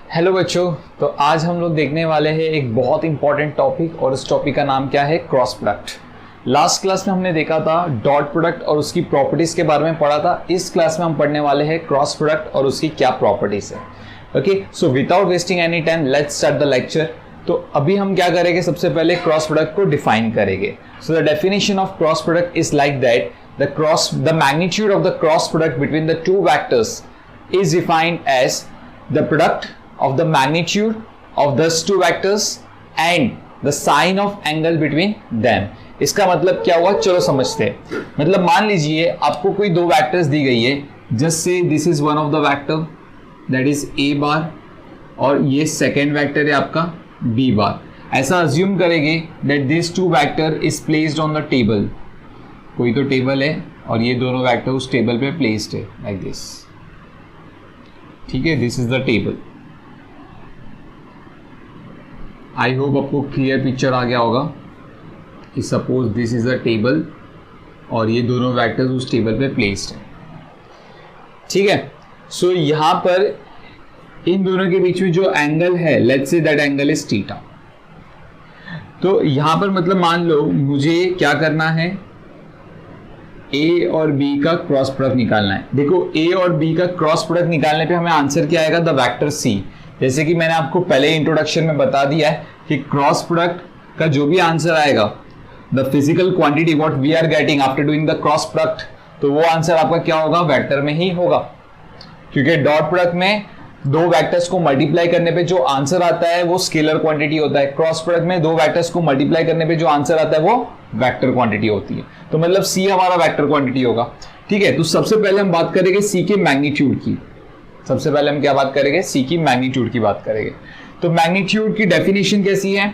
Hello बच्चों, तो आज हम लोग देखने वाले हैं एक बहुत इंपॉर्टेंट टॉपिक और उस टॉपिक का नाम क्या है? Cross product. लास्ट क्लास में हमने देखा था डॉट प्रोडक्ट और उसकी प्रॉपर्टीज के बारे में पढ़ा था। इस क्लास में हम पढ़ने वाले हैं क्रॉस प्रोडक्ट और उसकी क्या प्रॉपर्टीज है। Okay, so without wasting any time let's start the lecture. तो अभी हम क्या करेंगे, सबसे पहले क्रॉस प्रोडक्ट को डिफाइन करेंगे। So the definition of cross product is like that the magnitude of the cross product between the two vectors is defined as the product of the magnitude of those two vectors and the sine of angle between them। इसका मतलब क्या हुआ, चलो समझते हैं। मतलब मान लीजिए आपको कोई दो वेक्टर्स दी गई है, just say this is one of the vector that is A bar और ये सेकेंड वेक्टर है आपका बी बार। ऐसा अज्यूम करेंगे that this two vector is placed on the table. कोई तो टेबल है और ये दोनों वेक्टर उस टेबल पे प्लेस्ड है लाइक दिस। ठीक है, this is the table. I hope आपको क्लियर पिक्चर आ गया होगा कि suppose this is a table और ये दोनों वेक्टर्स उस टेबल पे प्लेस्ड है। ठीक है, सो यहां पर इन दोनों के बीच में जो एंगल है, let's say that angle is theta. तो यहां पर मतलब मान लो मुझे क्या करना है, ए और बी का क्रॉस प्रोडक्ट निकालना है। देखो ए और बी का क्रॉस प्रोडक्ट निकालने पे हमें आंसर क्या आएगा, द वेक्टर सी। जैसे कि मैंने आपको पहले इंट्रोडक्शन में बता दिया है कि क्रॉस प्रोडक्ट का जो भी आंसर आएगा, the physical quantity what we are getting after doing the cross product, तो वो आंसर आपका क्या होगा, वेक्टर में ही होगा। क्योंकि डॉट प्रोडक्ट में दो वेक्टर्स को मल्टीप्लाई करने पे जो आंसर आता है वो स्केलर क्वांटिटी होता है। क्रॉस प्रोडक्ट में दो वेक्टर्स को मल्टीप्लाई करने पे जो आंसर आता है वो वेक्टर क्वांटिटी होती है। तो मतलब सी हमारा वेक्टर क्वांटिटी होगा। ठीक है, तो सबसे पहले हम बात करेंगे सी के मैग्नीट्यूड की। सबसे पहले हम क्या बात करेंगे, सी की मैग्नीट्यूड की बात करेंगे। तो मैग्नीट्यूड की डेफिनेशन कैसी है,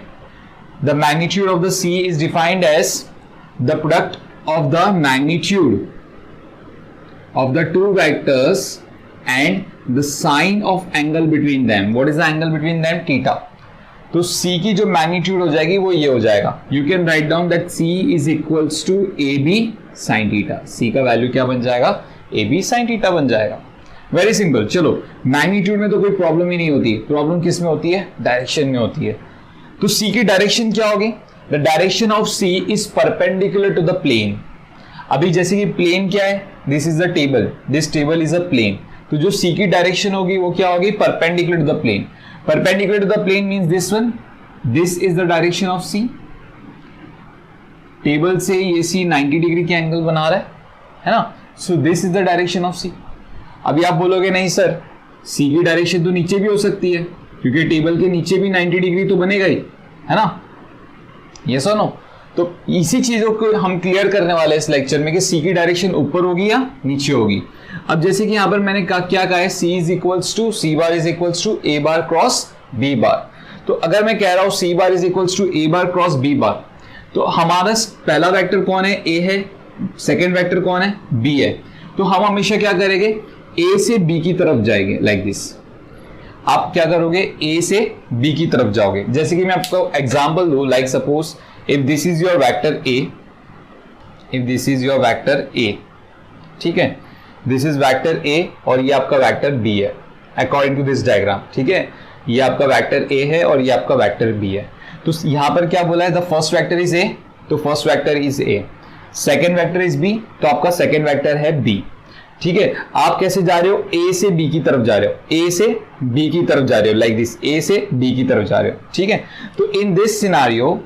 the magnitude of the C is defined as the product of the magnitude of the two vectors and the sine of angle between them। what is the angle between them? theta। तो C की जो magnitude हो जाएगी वो ये हो जाएगा, you can write down that C is equals to A B sine theta. C का वैल्यू क्या बन जाएगा, ए बी साइन थीटा बन जाएगा। Very simple. चलो, मैग्नीट्यूड में तो कोई प्रॉब्लम ही नहीं होती, प्रॉब्लम किस में होती है, डायरेक्शन में होती है। तो C की डायरेक्शन क्या होगी, the direction of C is perpendicular to the plane. अभी जैसे कि प्लेन क्या है, this is the table, this table is a plane. तो जो C की डायरेक्शन होगी वो क्या होगी, perpendicular to the plane. Perpendicular to the plane means this one, this is the direction of C। Table से ये C 90 डिग्री के एंगल बना रहा है ना। सो this is the direction of C। अभी आप बोलोगे नहीं सर, C की डायरेक्शन तो नीचे भी हो सकती है, क्योंकि टेबल के नीचे भी 90 डिग्री तो बनेगा ही, है ना। यस और नो। तो इसी चीजों को हम क्लियर करने वाले हैं इस लेक्चर में कि C की डायरेक्शन ऊपर होगी या नीचे होगी। अब जैसे कि यहां पर मैंने क्या कहा है, C is equals to C bar is equals to A bar cross B bar. तो अगर मैं कह रहा हूं C bar is equals to A bar cross B bar, तो हमारा पहला वेक्टर कौन है, A है, सेकेंड वेक्टर कौन है, B है। तो हम हमेशा क्या करेंगे, A से B की तरफ जाएंगे लाइक दिस। आप क्या करोगे, A से B की तरफ जाओगे। जैसे कि मैं आपको एग्जाम्पल दूं, like suppose if this is your vector A, if this is your vector A, ठीक है, this is vector A और ये आपका vector B है according to this diagram। ठीक है, ये आपका vector A है और ये आपका vector B है। तो यहाँ पर क्या बोला है, the first vector is A, तो first vector is A, second vector is B, तो आपका second vector है B। ठीक है, आप कैसे जा रहे हो, A से B की तरफ जा रहे हो, A से B की तरफ जा रहे हो लाइक दिस, A से B की तरफ जा रहे हो। ठीक है, तो इन दिस सिनारियो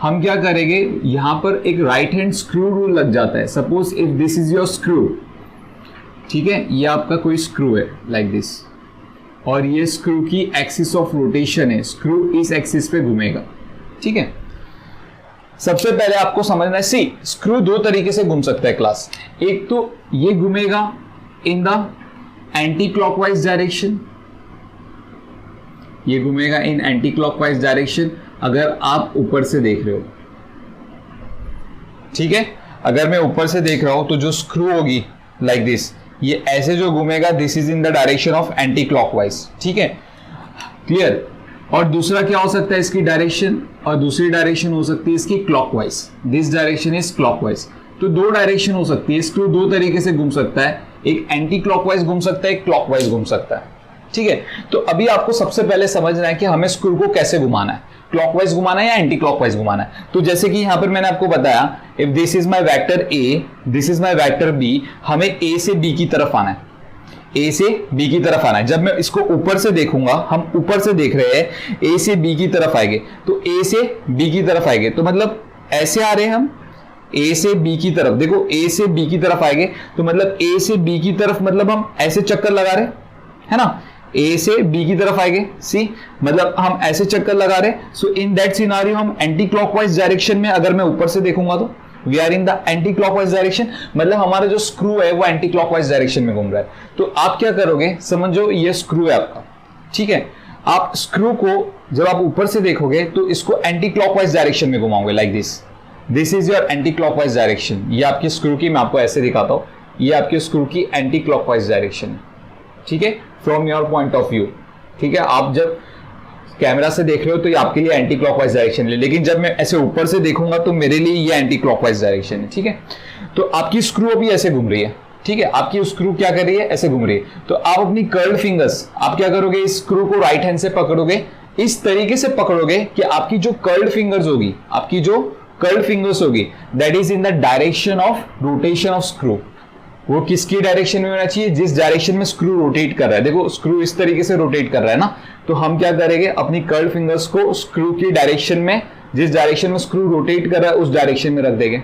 हम क्या करेंगे, यहां पर एक राइट हैंड स्क्रू रूल लग जाता है। Suppose if this is your screw, ठीक है, ये आपका कोई स्क्रू है लाइक दिस, और ये स्क्रू की एक्सिस ऑफ रोटेशन है, स्क्रू इस एक्सिस पे घूमेगा। ठीक है, सबसे पहले आपको समझना है, सी स्क्रू दो तरीके से घूम सकता है क्लास। एक तो ये घूमेगा इन द एंटी क्लॉकवाइज डायरेक्शन, ये घूमेगा इन एंटी क्लॉकवाइज डायरेक्शन अगर आप ऊपर से देख रहे हो। ठीक है, अगर मैं ऊपर से देख रहा हूं तो जो स्क्रू होगी लाइक दिस, ये ऐसे जो घूमेगा, this is in the direction of anti clockwise. ठीक है, क्लियर। और दूसरा क्या हो सकता है इसकी डायरेक्शन, और दूसरी डायरेक्शन हो सकती है इसकी clockwise, this direction is clockwise. तो दो डायरेक्शन हो सकती है, स्क्रू दो तरीके से घूम सकता है, एक एंटी क्लॉकवाइज घूम सकता है, एक क्लॉकवाइज घूम सकता है। ठीक है। तो अभी आपको सबसे पहले समझना है कि हमें स्क्रू को कैसे घुमाना है, क्लॉकवाइज घुमाना है या एंटी क्लॉकवाइज घुमाना है। तो जैसे कि यहां पर मैंने आपको बताया, if this is my vector A, this is my vector B, हमें ए से बी की तरफ आना है, ए से बी की तरफ आना है। जब मैं इसको ऊपर से देखूंगा, हम ऊपर से देख रहे हैं, ए से बी की तरफ आएंगे, तो ए से बी की तरफ आएंगे, तो मतलब ऐसे आ रहे हैं हम ए से बी की तरफ। देखो ए से बी की तरफ आएंगे तो मतलब ए से बी की तरफ, मतलब हम ऐसे चक्कर लगा रहे है ना, ए से बी की तरफ आएंगे, सी मतलब हम ऐसे चक्कर लगा रहे। सो इन दैट सिनारियो हम एंटी क्लॉकवाइज डायरेक्शन में, अगर मैं ऊपर से देखूंगा तो we are in the anti clockwise direction, मतलब हमारा जो स्क्रू है वो एंटी क्लॉकवाइज डायरेक्शन में घूम रहा है। तो आप क्या करोगे, समझो ये स्क्रू है आपका, ठीक है, आप स्क्रू को जब आप ऊपर से देखोगे तो इसको एंटी क्लॉकवाइज डायरेक्शन में घुमाओगे, like this is your anti clockwise direction. ये आपकी स्क्रू की, मैं आपको ऐसे दिखाता हूं, ये आपके स्क्रू की एंटी क्लॉकवाइज डायरेक्शन है, ठीक है, from your point of view, ठीक है। आप जब कैमरा से देख रहे हो तो ये आपके लिए एंटी क्लॉकवाइज डायरेक्शन है, लेकिन जब मैं ऐसे ऊपर से देखूंगा तो मेरे लिए ये एंटी क्लॉकवाइज डायरेक्शन है, ठीक है। तो आपकी स्क्रू अभी ऐसे घूम रही है, ठीक है, आपकी स्क्रू क्या कर रही है, ऐसे घूम रही है। तो आप अपनी कर्ल्ड फिंगर्स, आप क्या करोगे, इस स्क्रू को राइट हैंड से पकड़ोगे, इस तरीके से पकड़ोगे कि आपकी जो कर्ल्ड फिंगर्स होगी, आपकी जो कर्ल्ड फिंगर्स होगी, that is in the direction of rotation of screw. वो किसकी डायरेक्शन में होना चाहिए, जिस डायरेक्शन में स्क्रू रोटेट कर रहा है। देखो स्क्रू इस तरीके से रोटेट कर रहा है ना, तो हम क्या करेंगे, अपनी कर्ल्ड फिंगर्स को स्क्रू की डायरेक्शन में, जिस डायरेक्शन में स्क्रू रोटेट कर रहा है उस डायरेक्शन में रख देंगे,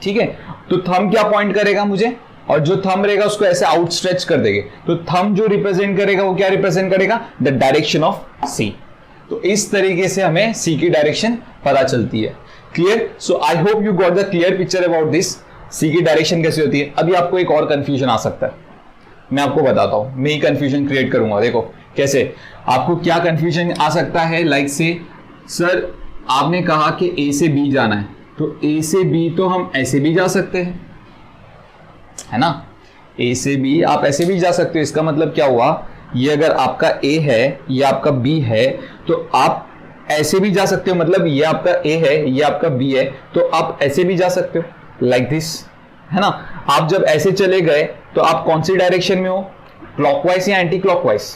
ठीक है। तो थंब क्या पॉइंट करेगा मुझे, और जो थंब रहेगा उसको ऐसे आउट स्ट्रेच कर देंगे। तो थंब जो रिप्रेजेंट करेगा वो क्या रिप्रेजेंट करेगा, द डायरेक्शन ऑफ सी। तो इस तरीके से हमें सी की डायरेक्शन पता चलती है। Clear? So I hope you got the clear picture about this, C की डायरेक्शन कैसे होती है। अभी आपको एक और कंफ्यूजन आ सकता है, मैं आपको बताता हूं, मैं ही कंफ्यूजन क्रिएट करूंगा। देखो कैसे आपको क्या कंफ्यूजन आ सकता है, लाइक से सर आपने कहा कि ए से बी जाना है, तो ए से बी तो हम ऐसे भी जा सकते हैं, है ना, ए से बी आप ऐसे भी जा सकते हो। इसका मतलब क्या हुआ, ये अगर आपका ए है, ये आपका बी है, तो आप ऐसे भी जा सकते हो, मतलब ये आपका ए है, ये आपका बी है, तो आप ऐसे भी जा सकते हो, लाइक दिस, है ना। आप जब ऐसे चले गए तो आप कौन सी डायरेक्शन में हो, क्लॉकवाइज या एंटी क्लॉकवाइज।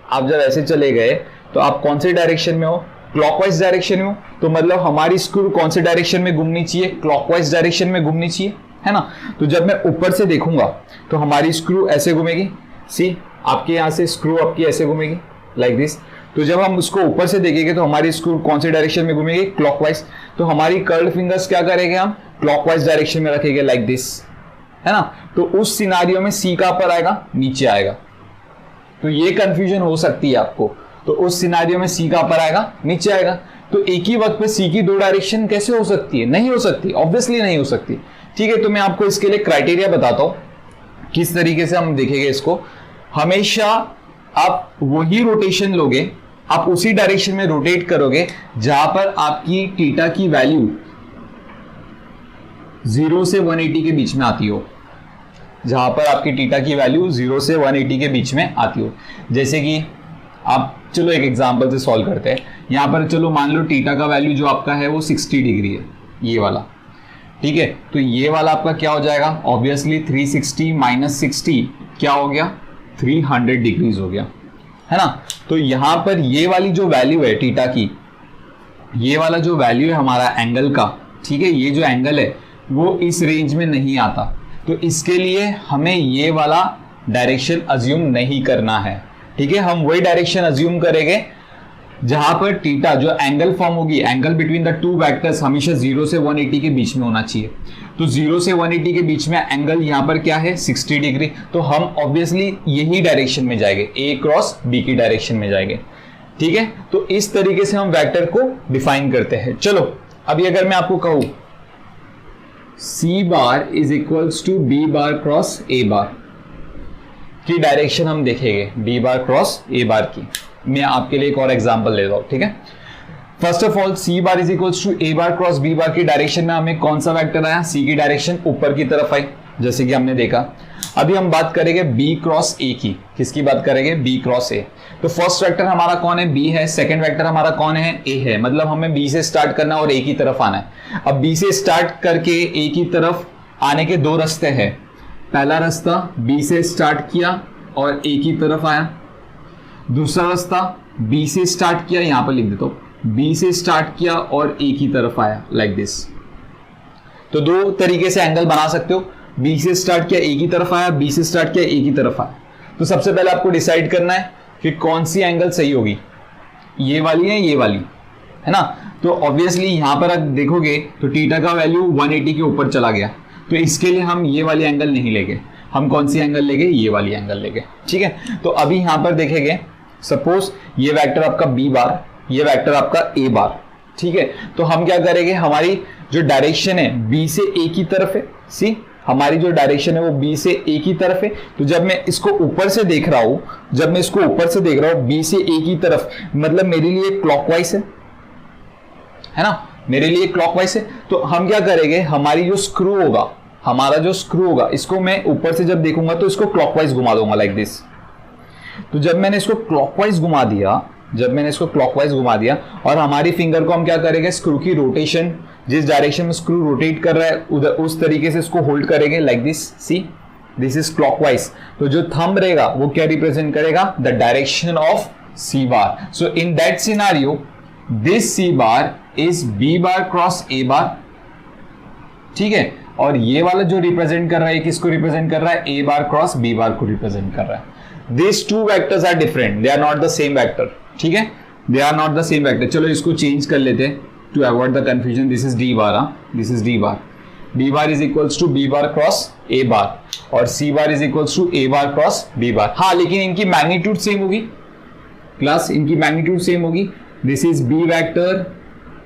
आप जब ऐसे चले गए तो आप कौन सी डायरेक्शन में हो, क्लॉकवाइज डायरेक्शन में हो। तो मतलब हमारी स्क्रू कौन सी डायरेक्शन में घूमनी चाहिए, क्लॉकवाइज डायरेक्शन में घूमनी चाहिए, है ना। तो जब मैं ऊपर से देखूंगा तो हमारी स्क्रू ऐसे घूमेगी, सी आपके यहां से स्क्रू आपकी ऐसे घूमेगी, लाइक दिस। तो जब हम उसको ऊपर से देखेंगे तो हमारी स्क्रू कौन सी डायरेक्शन में घूमेगी, क्लॉकवाइज। तो हमारी कर्ल्ड फिंगर्स क्या करेंगे, हम क्लॉकवाइज डायरेक्शन में रखेंगे, लाइक दिस, है ना। तो उस सिनारियो में सी कहां पर आएगा, नीचे आएगा। तो ये कंफ्यूजन हो सकती है आपको, तो उस सिनारियो में सी कहां पर आएगा, नीचे आएगा। तो एक ही वक्त पे सी की दो डायरेक्शन कैसे हो सकती है, नहीं हो सकती, ऑब्वियसली नहीं हो सकती, ठीक है। तो मैं आपको इसके लिए क्राइटेरिया बताता हूं किस तरीके से हम देखेंगे इसको। हमेशा आप वही रोटेशन लोगे, आप उसी डायरेक्शन में रोटेट करोगे जहां पर आपकी थीटा की वैल्यू 0 से 180 के बीच में आती हो, जहां पर आपकी थीटा की वैल्यू 0 से 180 के बीच में आती हो। जैसे कि आप चलो एक एग्जांपल से सॉल्व करते हैं। यहां पर चलो मान लो थीटा का वैल्यू जो आपका है वो 60 डिग्री है, ये वाला, ठीक है। तो ये वाला आपका क्या हो जाएगा, ऑब्वियसली 360 माइनस 60 क्या हो गया, 300 डिग्रीज हो गया, है ना। तो यहां पर ये वाली जो वैल्यू है थीटा की, ये वाला जो वैल्यू है हमारा एंगल का, ठीक है, ये जो एंगल है वो इस रेंज में नहीं आता। तो इसके लिए हमें ये वाला डायरेक्शन अज्यूम नहीं करना है, ठीक है। हम वही डायरेक्शन अज्यूम करेंगे जहां पर थीटा जो एंगल फॉर्म होगी, angle between the two vectors हमेशा 0 से 180 के बीच में होना चाहिए। तो 0 से 180 के बीच में एंगल यहां पर क्या है, 60 डिग्री। तो हम ऑब्वियसली यही डायरेक्शन में जाएंगे, ए क्रॉस बी की डायरेक्शन में जाएंगे, ठीक है। तो इस तरीके से हम वेक्टर को डिफाइन करते हैं। चलो अभी अगर मैं आपको कहूं C bar is equals to B bar cross A bar की डायरेक्शन हम देखेंगे, B bar cross A bar की। मैं आपके लिए एक और एग्जांपल ले रहा हूं, ठीक है। First of all C bar is equals to A bar cross B bar की डायरेक्शन में हमें कौन सा वेक्टर आया, सी की डायरेक्शन ऊपर की तरफ आई, जैसे कि हमने देखा। अभी हम बात करेंगे बी क्रॉस ए की, किसकी बात करेंगे, बी क्रॉस ए। तो फर्स्ट वेक्टर हमारा कौन है, बी है, सेकंड वेक्टर हमारा कौन है, ए है। मतलब हमें बी से स्टार्ट करना और ए की तरफ आना है। अब बी से स्टार्ट करके ए की तरफ आने के दो रास्ते हैं। पहला रास्ता बी से स्टार्ट किया और ए की तरफ आया, दूसरा रास्ता बी से स्टार्ट किया, यहां पर लिख देता हूं, बी से स्टार्ट किया और ए की तरफ आया लाइक दिस। तो दो तरीके से एंगल बना सकते हो, बी से स्टार्ट किया ए की तरफ आया, बी से स्टार्ट किया ए की तरफ आया। तो सबसे पहले आपको डिसाइड करना है कि कौन सी एंगल सही होगी, ये वाली है ये वाली, है ना। तो ऑब्वियसली यहां पर आप देखोगे तो थीटा का वैल्यू 180 के ऊपर चला गया, तो इसके लिए हम ये वाली एंगल नहीं लेंगे, हम कौन सी एंगल लेंगे, ये वाली एंगल लेंगे, ठीक है। तो अभी यहां पर देखेंगे, सपोज ये वेक्टर आपका बी बार, ये वेक्टर आपका ए बार, ठीक है। तो हम क्या करेंगे, हमारी जो डायरेक्शन है बी से ए की तरफ है, सी हमारी जो डायरेक्शन है वो बी से ए की तरफ है। तो जब मैं इसको ऊपर से देख रहा हूं, जब मैं इसको ऊपर से देख रहा हूं बी से ए की तरफ, मतलब मेरे लिए क्लॉकवाइज है ना, मेरे लिए क्लॉकवाइज है। तो हम क्या करेंगे, हमारी जो स्क्रू होगा, हमारा जो स्क्रू होगा, इसको मैं ऊपर से जब देखूंगा तो इसको क्लॉकवाइज घुमा दूंगा लाइक दिस। तो जब मैंने इसको क्लॉकवाइज घुमा दिया, जब मैंने इसको क्लॉकवाइज घुमा दिया और हमारी फिंगर को हम क्या करेंगे, स्क्रू की रोटेशन, जिस डायरेक्शन में स्क्रू रोटेट कर रहा है उधर उस तरीके से इसको होल्ड करेंगे like this. See this is clockwise. तो जो थंब रहेगा वो क्या रिप्रेजेंट करेगा, the direction of C bar. So in that scenario this C bar is B bar cross A bar, ठीक है। और ये वाला जो रिप्रेजेंट कर रहा है किसको रिप्रेजेंट कर रहा है, ए बार क्रॉस बी बार को रिप्रेजेंट कर रहा है। This two vectors are different, they are not the same vector, ठीक है, they are not the same vector. चलो इसको चेंज कर लेते हैं to avoid the confusion. This is D bar, this is D bar, D bar is equals to B bar cross A bar और C bar is equals to A bar cross B bar. हाँ, लेकिन इनकी magnitude same होगी class, इनकी magnitude same होगी। This is B vector,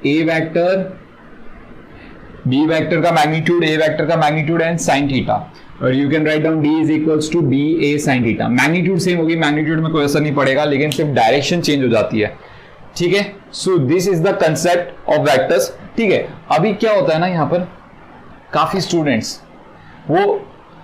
A vector, B vector का magnitude, A vector का magnitude and sine theta, और you can write down D is equals to B A sine theta. Magnitude same होगी, magnitude में कोई असर नहीं पड़ेगा, लेकिन सिर्फ डायरेक्शन चेंज हो जाती है, ठीक है। So this is the concept of vectors, ठीक है। अभी क्या होता है ना, यहाँ पर काफी स्टूडेंट्स वो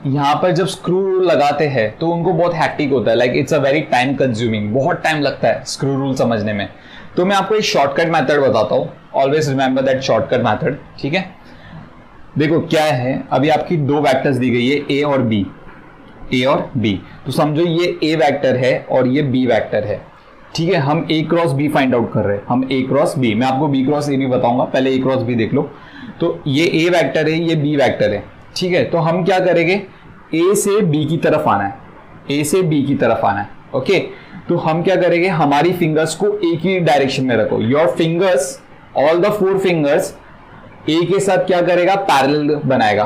यहाँ पर जब स्क्रू लगाते हैं तो उनको बहुत हैक्टिक होता है, like it's a very time consuming, बहुत टाइम लगता है स्क्रू रूल समझने में। तो मैं आपको एक शॉर्टकट मेथड बताता हूँ, always remember that shortcut method, ठीक है। देखो क्या है, अभी आपकी दो वेक्टर्स दी गई है ए और बी, ए और बी। तो समझो ये ए वेक्टर है और ये बी वेक्टर है, ठीक है। हम ए क्रॉस बी फाइंड आउट कर रहे हैं, हम ए क्रॉस बी, मैं आपको बी क्रॉस ए भी बताऊंगा, पहले ए क्रॉस बी देख लो। तो ये ए वेक्टर है, ये बी वेक्टर है, ठीक है। तो हम क्या करेंगे, ए से बी की तरफ आना है, ए से बी की तरफ आना है, ओके। तो हम क्या करेंगे, हमारी फिंगर्स को एक ही डायरेक्शन में रखो, your fingers, all the 4 fingers A के साथ क्या करेगा, पैरेलल बनाएगा,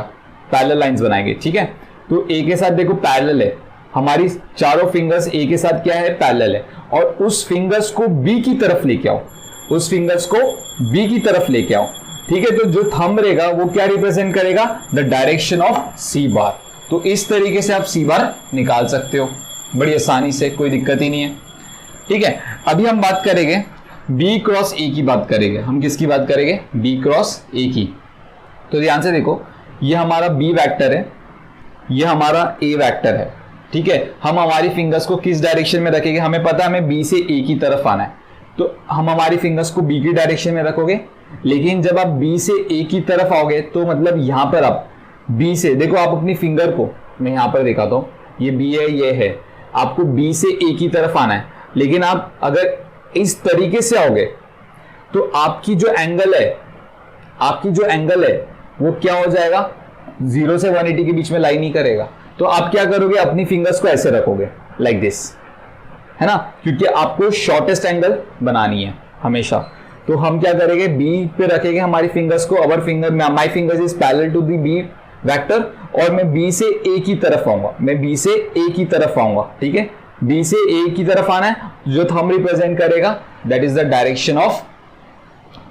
पैरेलल लाइंस बनाएंगे, ठीक है। तो ए के साथ देखो पैरेलल है, हमारी चारों फिंगर्स ए के साथ क्या है, पैरेलल है, और उस फिंगर्स को बी की तरफ लेके आओ, उस फिंगर्स को बी की तरफ लेके आओ, ठीक है। तो जो थंब रहेगा वो क्या रिप्रेजेंट करेगा, the direction of C bar. तो इस तरीके से आप सी बार निकाल सकते हो बड़ी आसानी से, कोई दिक्कत ही नहीं है, ठीक है। अभी हम बात करेंगे बी क्रॉस ए की बात करेंगे, हम किसकी बात करेंगे, बी क्रॉस ए की। तो ध्यान से देखो, ये हमारा बी वेक्टर है, ये हमारा ए वेक्टर है, ठीक है। हम हमारी फिंगर्स को किस डायरेक्शन में रखेंगे, हमें पता है हमें बी से ए की तरफ आना है, तो हम हमारी फिंगर्स को बी की डायरेक्शन में रखोगे। लेकिन जब आप बी से ए की तरफ आओगे तो मतलब यहां पर आप बी से देखो, आप अपनी फिंगर को, मैं यहां पर दिखाता हूं, ये बी है, ये है, आपको बी से ए की तरफ आना है। लेकिन आप अगर इस तरीके से आओगे तो आपकी जो एंगल है, आपकी जो एंगल है वो क्या हो जाएगा, 0 से 180 के बीच में लाइन ही करेगा। तो आप क्या करोगे, अपनी फिंगर्स को ऐसे रखोगे लाइक दिस, है ना, क्योंकि आपको शॉर्टेस्ट एंगल बनानी है हमेशा। तो हम क्या करेंगे, बी पे रखेंगे हमारी फिंगर्स को, our finger, my fingers is parallel to the B vector, और मैं बी से ए की तरफ आऊंगा, मैं बी से ए की तरफ आऊंगा, ठीक है। बी से ए की तरफ आना है, जो थंब रिप्रेजेंट करेगा that is the direction of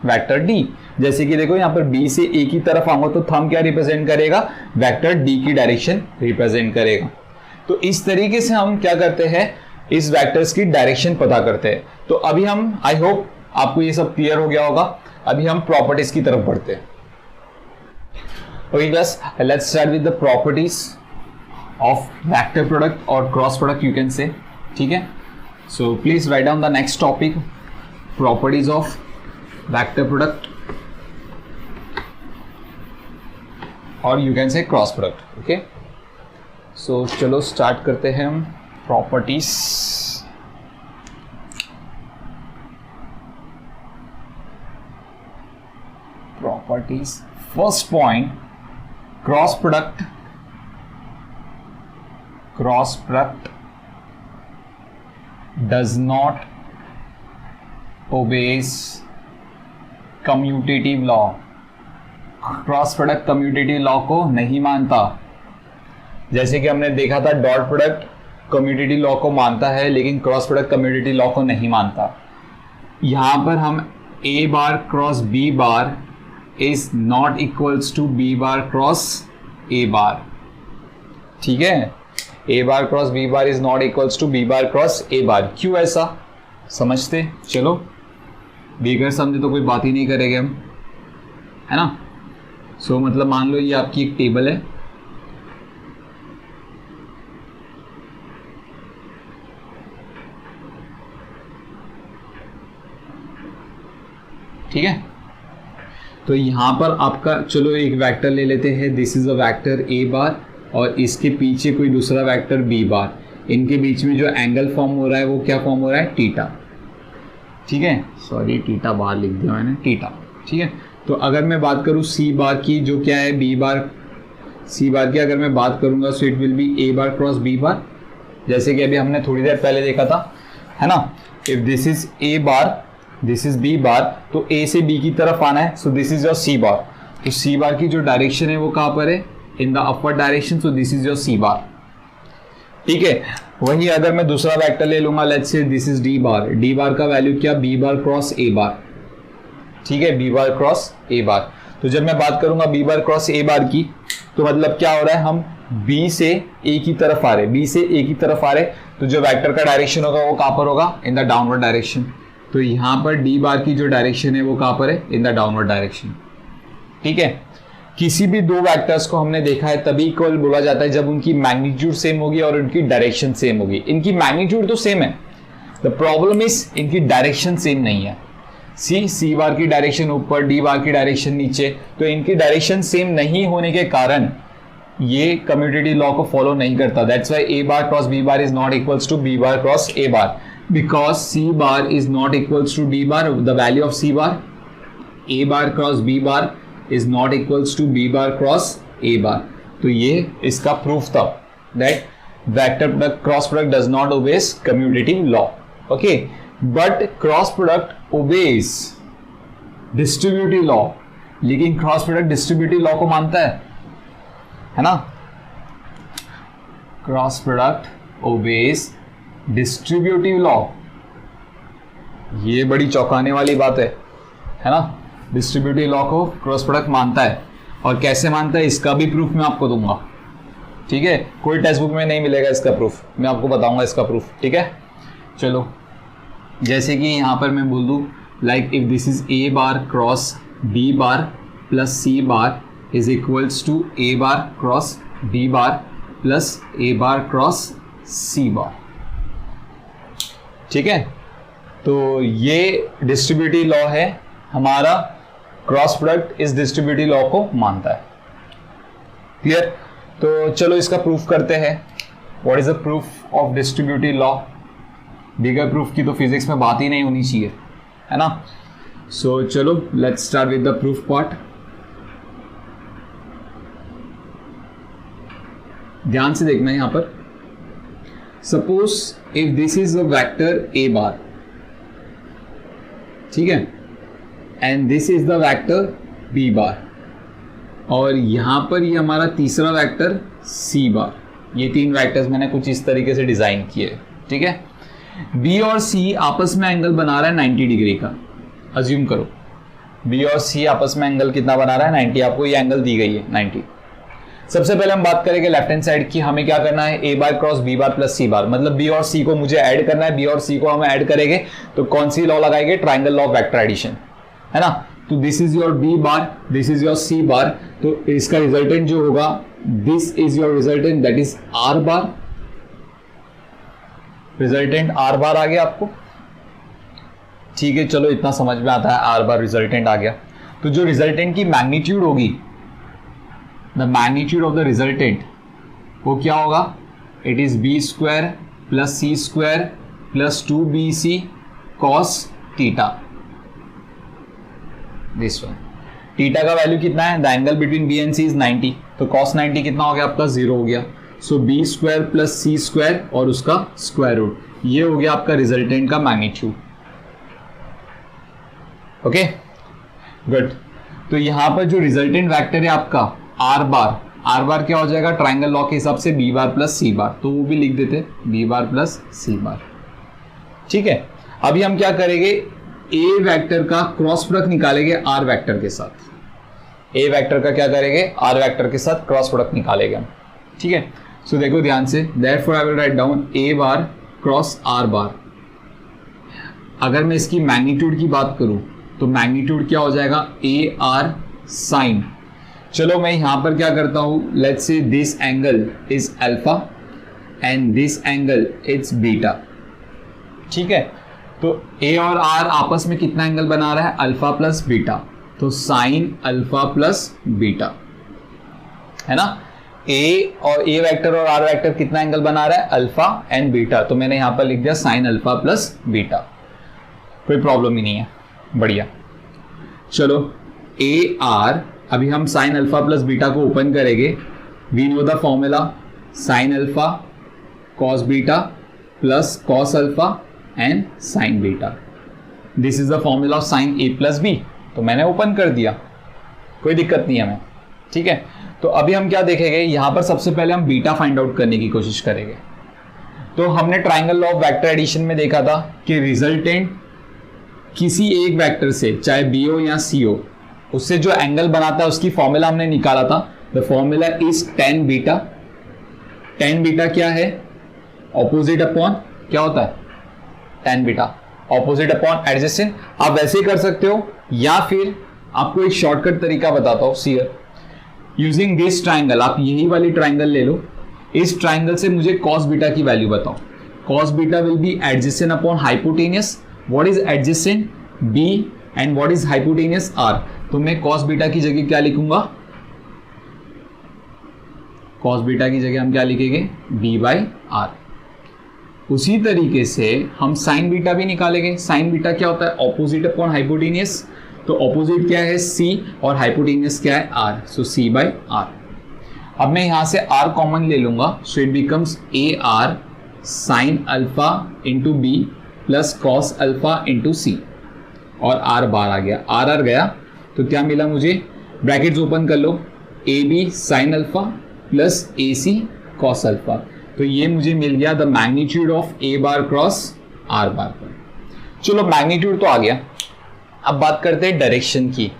vector D. जैसे कि देखो यहाँ पर बी से ए की तरफ आऊंगा तो थंब क्या रिप्रेजेंट करेगा, वेक्टर डी की डायरेक्शन रिप्रेजेंट करेगा। तो इस तरीके से हम क्या करते हैं, इस वेक्टर्स की डायरेक्शन पता करते हैं। तो अभी हम, आई होप आपको ये सब क्लियर हो गया होगा। अभी हम प्रॉपर्टीज की तरफ बढ़ते हैं। Okay class, let's start with the properties of vector product और cross product you can say, ठीक है। So please write down the next topic, properties of vector product और you can say cross product, okay. So चलो start करते हैं हम properties properties. First point, cross product does not obeys commutative law. Cross product commutative law को नहीं मानता. जैसे कि हमने देखा था डॉट प्रोडक्ट कम्यूटेटिव लॉ को मानता है लेकिन क्रॉस प्रोडक्ट कम्यूटेटिव लॉ को नहीं मानता. यहां पर हम A bar cross B bar is not equals to B bar cross A bar. ठीक है, A bar cross B bar is not equals to B bar cross A bar. क्यों ऐसा समझते? चलो, बेगर समझे तो कोई बात ही नहीं करेंगे हम, है ना. सो मतलब मान लो ये आपकी एक टेबल है, ठीक है. तो यहां पर आपका, चलो एक वेक्टर ले लेते हैं. This is a vector A bar और इसके पीछे कोई दूसरा वेक्टर बी बार. इनके बीच में जो एंगल फॉर्म हो रहा है वो क्या फॉर्म हो रहा है? थीटा. ठीक है, सॉरी थीटा बार लिख दिया मैंने, थीटा. ठीक है. तो अगर मैं बात करूं सी बार की, जो क्या है बी बार, सी बार की अगर मैं बात करूंगा so it will be A bar cross B bar. जैसे कि अभी हमने थोड़ी देर पहले देखा था, है ना. If this is A bar, this is B bar, तो ए से बी की तरफ आना है. So this is your C bar. तो सी बार की जो डायरेक्शन है वो कहां पर है? In the upward direction. So this is your C bar. ठीक है. वही अगर मैं दूसरा वेक्टर ले लूंगा, let's say this is D bar. D बार का वैल्यू क्या? B bar cross A bar. ठीक है, B bar cross A bar. तो जब मैं बात करूंगा B bar cross A bar की, तो मतलब क्या हो रहा है? हम बी से ए की तरफ आ रहे, बी से ए की तरफ आ रहे. तो जो वेक्टर का डायरेक्शन होगा वो कहां पर होगा? In the downward direction. तो यहां पर डी बार की जो डायरेक्शन है वो कहां पर है? In the downward direction. ठीक है. किसी भी दो वेक्टर्स को हमने देखा है तभी इक्वल बोला जाता है जब उनकी मैग्नीट्यूड सेम होगी और उनकी डायरेक्शन सेम होगी. इनकी मैग्नीट्यूड तो सेम है, द प्रॉब्लम इज इनकी डायरेक्शन सेम नहीं है. सी बार की डायरेक्शन ऊपर, डी बार की डायरेक्शन नीचे. तो इनकी डायरेक्शन सेम नहीं होने के कारण ये कम्यूटेटिव लॉ को फॉलो नहीं करता. That's why A bar cross B bar is not equals to B bar cross A bar, because C bar is not equals to D bar. The value of C bar, A bar cross B bar is not equals to B bar cross A bar. तो ये इसका proof था that vector product cross product does not obeys commutative law. Okay, but cross product obeys distributive law. लेकिन cross product distributive law को मानता है ना. Cross product obeys distributive law. ये बड़ी चौंकाने वाली बात है ना. डिस्ट्रीब्यूटिव लॉ को क्रॉस प्रोडक्ट मानता है. और कैसे मानता है इसका भी प्रूफ मैं आपको दूंगा. ठीक है, कोई टेक्स्ट बुक में नहीं मिलेगा इसका प्रूफ, मैं आपको बताऊंगा इसका प्रूफ. ठीक है, चलो. जैसे कि यहां पर मैं बोल दूं like if this is A bar cross B bar plus C bar is equals to A bar cross B bar plus A bar cross C bar. ठीक है, तो ये डिस्ट्रीब्यूटिव लॉ है हमारा. क्रॉस प्रोडक्ट इस डिस्ट्रीब्यूटिव लॉ को मानता है. क्लियर? तो चलो इसका प्रूफ करते हैं. What is the proof of distributive law? Bigger proof की तो फिजिक्स में बात ही नहीं होनी चाहिए, है ना. सो चलो let's start with the proof part. ध्यान से देखना यहां पर. Suppose if this is a vector A bar, ठीक है, and this is the vector B bar, और यहां पर ये हमारा तीसरा वेक्टर सी बार. ये तीन वेक्टर्स मैंने कुछ इस तरीके से डिजाइन किए. ठीक है, बी और सी आपस में एंगल बना रहा है 90 डिग्री का. अज्यूम करो बी और सी आपस में एंगल कितना बना रहा है? 90. आपको ये एंगल दी गई है 90. सबसे पहले हम बात करेंगे लेफ्ट हैंड साइड की. हमें क्या करना है? A bar cross B bar plus C बार. मतलब बी और सी को मुझे ऐड करना है. बी और सी को हम ऐड करेंगे तो कौन सी लॉ लगाएंगे? Triangle law of vector addition, है ना. तो this is your B bar, this is your C bar. तो इसका रिजल्टेंट जो होगा, this is your resultant, that is R bar. Resultant R bar आ गया आपको. ठीक है, चलो इतना समझ में आता है. आर बार रिजल्टेंट आ गया. तो जो रिजल्टेंट की मैग्नीट्यूड होगी, the magnitude of the resultant, वो क्या होगा? It is B square plus C square plus 2bc cos theta. This one. Theta का वैल्यू कितना है, the angle between B and C is 90, तो cos 90 कितना हो गया आपका, 0 हो गया। सो B square plus C square और उसका स्क्वायर रूट, ये हो गया आपका रिजल्टेंट का मैग्नीट्यूड। Okay good. तो यहां पर जो रिजल्टेंट वेक्टर है आपका आर बार क्या हो जाएगा, ट्राइंगल लॉ के हिसाब से B bar plus C bar, तो वो भी लिख देते B bar plus C bar. ठीक है, अभी हम क्या करेंगे, ए वेक्टर का क्रॉस प्रोडक्ट निकालेंगे आर वेक्टर के साथ। ए वेक्टर का क्या करेंगे, आर वेक्टर के साथ क्रॉस प्रोडक्ट निकालेंगे हम। ठीक है, सो देखो ध्यान से, therefore I will write down A bar cross R बार। अगर मैं इसकी मैग्नीट्यूड की बात करूं तो मैग्नीट्यूड क्या हो जाएगा, ए आर साइन। चलो मैं यहां पर क्या करता हूं, let's say this angle is alpha and this angle is beta. ठीक है, तो ए और आर आपस में कितना एंगल बना रहा है, अल्फा प्लस बीटा, तो साइन अल्फा प्लस बीटा, है ना। ए वेक्टर और आर वेक्टर कितना एंगल बना रहा है, अल्फा एंड बीटा, तो मैंने यहां पर लिख दिया साइन अल्फा प्लस बीटा, कोई प्रॉब्लम ही नहीं है, बढ़िया। चलो ए आर, अभी हम साइन अल्फा प्लस बीटा को ओपन करेंगे। We know the formula, sine alpha cos beta plus cos alpha and sine beta, this is the formula of sine A plus B. तो मैंने ओपन कर दिया, कोई दिक्कत नहीं है हमें। ठीक है, तो अभी हम क्या देखेंगे, यहां पर सबसे पहले हम बीटा फाइंड आउट करने की कोशिश करेंगे। तो हमने triangle law of vector addition में देखा था कि रिजल्टेंट किसी एक वेक्टर से, चाहे बी हो या सी हो, उससे जो एंगल बनाता है उसकी फॉर्मूला हमने निकाला था। The formula is tan beta. tan beta क्या है, ऑपोजिट अपॉन क्या होता है, tan beta opposite upon adjacent. आप वैसे ही कर सकते हो, या फिर आपको एक शॉर्टकट तरीका बताता हूं, सी यूजिंग दिस ट्राइंगल, आप यही वाली ट्राइंगल ले लो, इस ट्राइंगल से मुझे cos बीटा की वैल्यू बताओ। cos beta will be adjacent upon hypotenuse. What is adjacent, b, and what is hypotenuse, r। तो मैं cos बीटा की जगह क्या लिखूंगा, cos बीटा की जगह हम क्या लिखेंगे, b बाई आर। उसी तरीके से हम साइन बीटा भी निकालेंगे। साइन बीटा क्या होता है, ऑपोजिट अपॉन हाइपोटेनियस, तो ऑपोजिट क्या है c और हाइपोटेनियस क्या है r, so c by R. अब मैं यहां से r कॉमन ले लूंगा, so it becomes A R sine alpha into B plus cos alpha into C, और r बार आ गया, r गया तो क्या मिला मुझे, ब्रैकेट्स ओपन कर लो, A B sine alpha plus A C cos alpha, तो ये मुझे मिल गया the magnitude of A bar cross R bar पर। चलो मैग्नीट्यूड तो आ गया, अब बात करते हैं डायरेक्शन की।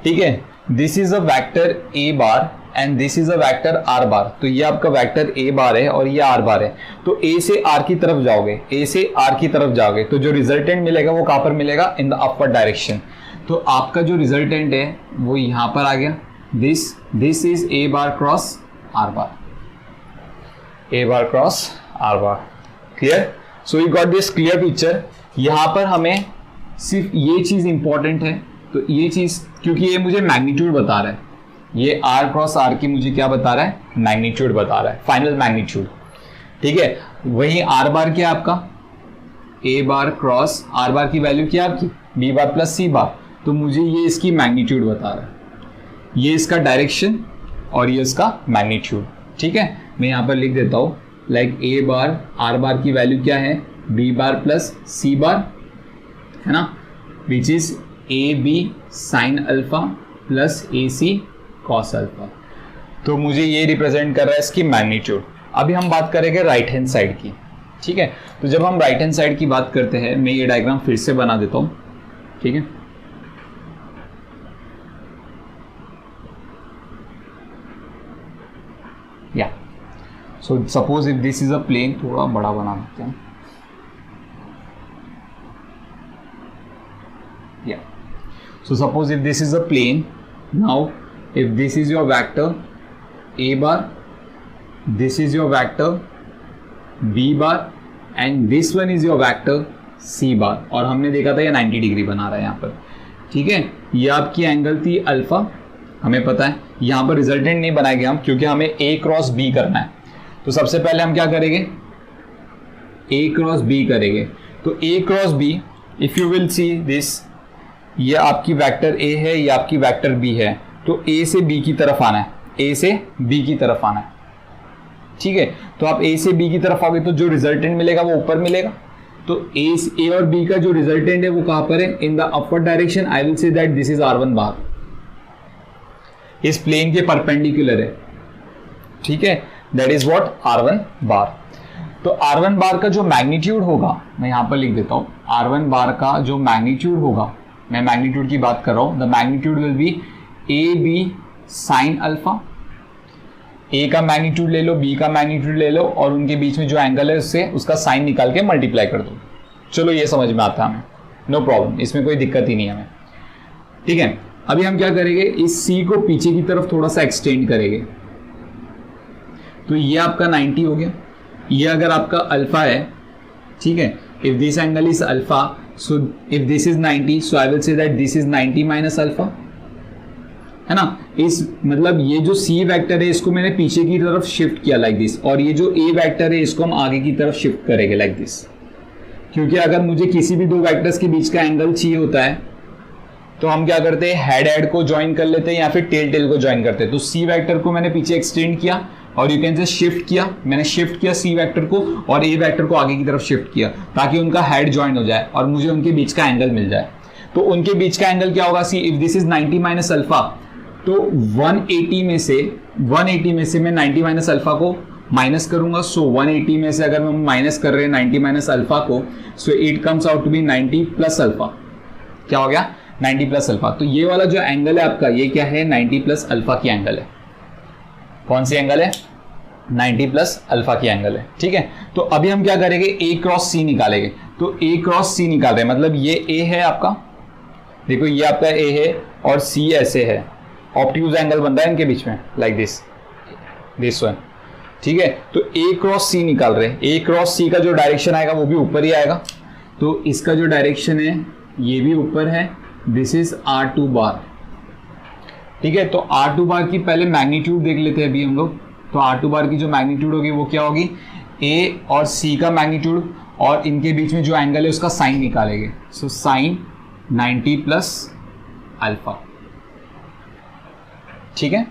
ठीक है, this is a vector A bar and this is a vector are बार। तो ये आपका वेक्टर ए बार है और ये आर बार है, तो ए से आर की तरफ जाओगे, ए से आर की तरफ जाओगे तो जो रिजल्टेंट मिलेगा वो कहां पर मिलेगा, इन द अपवर्ड डायरेक्शन। तो आपका जो रिजल्टेंट है वो यहां पर आ गया, this is A bar cross R bar, A bar cross R bar. Clear, so you got this clear picture. यहां पर हमें सिर्फ ये चीज इंपॉर्टेंट है, तो ये चीज, क्योंकि ये मुझे मैग्नीट्यूड बता रहा है, ये आर क्रॉस आर की मुझे क्या बता रहा है, मैग्नीट्यूड बता रहा है, फाइनल मैग्नीट्यूड। ठीक है, वही आर बार क्या आपका, ए बार क्रॉस आर बार की वैल्यू क्या आपकी, B bar plus C bar, तो मुझे ये इसकी मैग्नीट्यूड बता रहा है, ये इसका डायरेक्शन और ये इसका मैग्नीट्यूड। ठीक है, मैं यहाँ पर लिख देता हूँ, लाइक ए बार आर बार की वैल्यू क्या है, B bar plus C bar, है ना, which is A B sine alpha plus A C cos alpha. तो मुझे ये रिप्रेजेंट कर रहा है इसकी मैग्नीट्यूड। अभी हम बात करेंगे राइट हैंड साइड की। ठीक है, तो जब हम राइट हैंड साइड की बात करते हैं, मैं ये डायग्राम फिर से बना देता हूँ। ठीक है, या so suppose if this is a plane, थोड़ा बड़ा बना देते हैं, या so suppose if this is a plane, now if this is your vector a bar, this is your vector b bar and this one is your vector c bar, और हमने देखा था ये 90 डिग्री बना रहा है यहाँ पर। ठीक है, ये आपकी एंगल थी अल्फा, हमें पता है। यहाँ पर रिजल्टेंट नहीं बनाएंगे हम, क्योंकि हमें a क्रॉस b करना है। तो सबसे पहले हम क्या करेंगे, a क्रॉस b करेंगे। तो a cross b, if you will see this, ये आपकी वेक्टर ए है, ये आपकी वेक्टर बी है, तो ए से बी की तरफ आना है, ए से बी की तरफ आना है, ठीक है। तो आप ए से बी की तरफ आओगे तो जो रिजल्टेंट मिलेगा वो ऊपर मिलेगा। तो ए और बी का जो रिजल्टेंट है वो कहां पर है, in the upward direction. I will say that this is R1 बार, इस प्लेन के परपेंडिकुलर है, ठीक है, दैट इज व्हाट R1 बार। तो R1 बार का जो मैग्नीट्यूड होगा, मैं यहां पर लिख देता हूं, R1 बार का जो मैग्नीट्यूड होगा, मैं मैग्नीट्यूड की बात कर रहा हूं, the magnitude will be A B sine alpha. A का मैग्नीट्यूड ले लो, बी का मैग्नीट्यूड ले लो, और उनके बीच में जो एंगल है उससे उसका साइन निकाल के मल्टीप्लाई कर दो। चलो ये समझ में आता है हमें, नो प्रॉब्लम, इसमें कोई दिक्कत ही नहीं है हमें, ठीक है। अभी हम क्या करेंगे, इस सी को पीछे की तरफ थोड़ा सा एक्सटेंड करेंगे। तो ये आपका 90 हो गया, ये अगर आपका अल्फा है, ठीक है, if this angle is alpha, so if this is 90, so I will say that this is 90 minus alpha, है ना। इस मतलब ये जो सी वेक्टर है इसको मैंने पीछे की तरफ शिफ्ट किया लाइक दिस, और ये जो ए वेक्टर है इसको हम आगे की तरफ शिफ्ट करेंगे लाइक दिस, क्योंकि अगर मुझे किसी भी दो वेक्टर्स के बीच का एंगल चाहिए होता है तो हम क्या करते हैं, हेड हेड को ज्वाइन कर लेते हैं या फिर टेल टेल को ज्वाइन करते हैं। तो सी वेक्टर को मैंने पीछे एक्सटेंड किया और यू कैन से शिफ्ट किया, मैंने शिफ्ट किया सी वेक्टर को और ए वेक्टर को आगे की तरफ शिफ्ट किया ताकि उनका हेड ज्वाइन हो जाए और मुझे उनके बीच का एंगल मिल जाए। तो उनके बीच का एंगल क्या होगा, सी if this is 90 minus alpha, तो 180 में से मैं 90 माइनस अल्फा को माइनस करूंगा। सो 180 में से अगर हम माइनस कर रहे हैं 90 माइनस अल्फा को, so it comes out to be 90 plus alpha. क्या हो गया, 90 प्लस अल्फा। तो ये वाला जो एंगल है आपका, ये क्या है, 90 प्लस अल्फा की एंगल है। कौन सी एंगल है, 90 प्लस अल्फा की एंगल है, ठीक है। तो अभी हम क्या करेंगे, ए क्रॉस सी निकालेंगे। तो ए क्रॉस सी निकाल रहे हैं, मतलब ये ए है आपका, देखो ये आपका ए है और सी ऐसे है, ऑब्ट्यूज एंगल बन रहा है इनके बीच में लाइक दिस वन, ठीक है। तो ए क्रॉस सी निकाल रहे हैं, ए क्रॉस सी का जो डायरेक्शन आएगा वो भी ऊपर ही आएगा। तो इसका जो डायरेक्शन है ये भी ऊपर है, दिस इज R2 बार, ठीक है। तो R2 बार की पहले मैग्नीट्यूड देख लेते हैं अभी हम लोग। तो R2 बार की जो मैग्नीट्यूड होगी वो क्या होगी, ए और सी का मैग्नीट्यूड और इनके बीच में जो एंगल है उसका साइन निकालेंगे। सो साइन 90 प्लस अल्फा, ठीक है,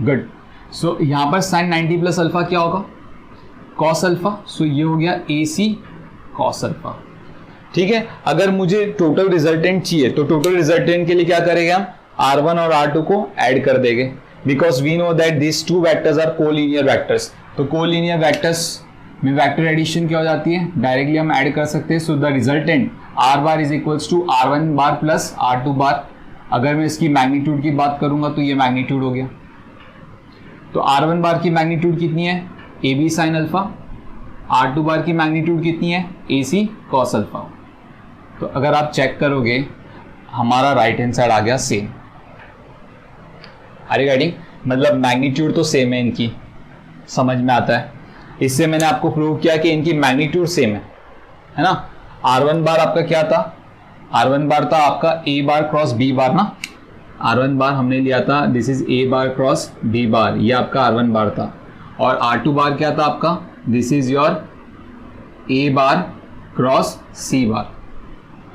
गुड। सो यहां पर साइन 90 प्लस अल्फा क्या होगा, कॉस अल्फा। सो ये हो गया AC कॉस अल्फा, ठीक है। अगर मुझे टोटल रिजल्टेंट चाहिए तो टोटल रिजल्टेंट के लिए क्या करेंगे, हम R1 और R2 को ऐड कर देंगे, because we know that this two vectors are collinear vectors. तो कोलिनियर वेक्टर्स में वेक्टर एडिशन क्या हो जाती है, डायरेक्टली हम ऐड कर सकते हैं। So the resultant R bar is equals to R1 bar plus R2 bar. अगर मैं इसकी मैग्नीट्यूड की बात करूंगा तो ये मैग्नीट्यूड हो गया। तो R1 बार की मैग्नीट्यूड कितनी है, AB साइन अल्फा। R2 बार की मैग्नीट्यूड कितनी है, AC कॉस अल्फा। तो अगर आप चेक करोगे हमारा राइट हैंड साइड आ गया सेम। आर यू गेटिंग, मतलब मैग्नीट्यूड तो सेम है इनकी, समझ में आता है। इससे मैंने आपको प्रूव किया कि इनकी मैग्नीट्यूड सेम है ना। R1 बार आपका क्या था, R1 बार था आपका A बार क्रॉस B बार ना। R1 बार हमने लिया था, this is A bar cross B बार, ये आपका R1 बार था। और R2 बार क्या था आपका, this is your A bar cross C बार,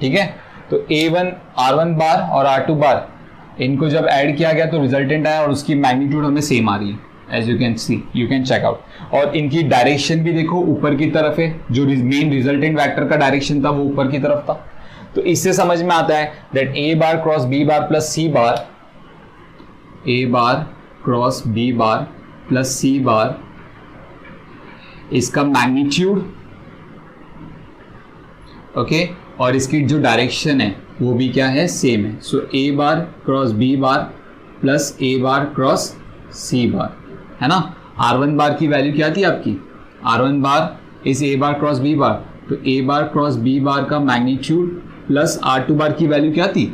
ठीक है। तो A1 R1 बार और R2 बार इनको जब ऐड किया गया तो रिजल्टेंट आया और उसकी मैग्नीट्यूड हमें सेम आ रही है, as you can see, you can check out. और इनकी डायरेक्शन भी देखो ऊपर की तरफ है, जो मेन रिजल्टेंट वेक्टर का डायरेक्शन था वो ऊपर की तरफ था। तो इससे समझ में आता है that A bar cross B bar plus C bar, A bar cross B bar plus C बार, इसका मैग्नीट्यूड ओके, और इसकी जो डायरेक्शन है वो भी क्या है, सेम है। सो A bar cross B bar plus A bar cross C बार, है ना। R1 बार की वैल्यू क्या थी आपकी, R1 bar is A bar cross B bar, तो A बार क्रॉस B बार का मैग्नीट्यूड प्लस R2 बार की वैल्यू क्या थी,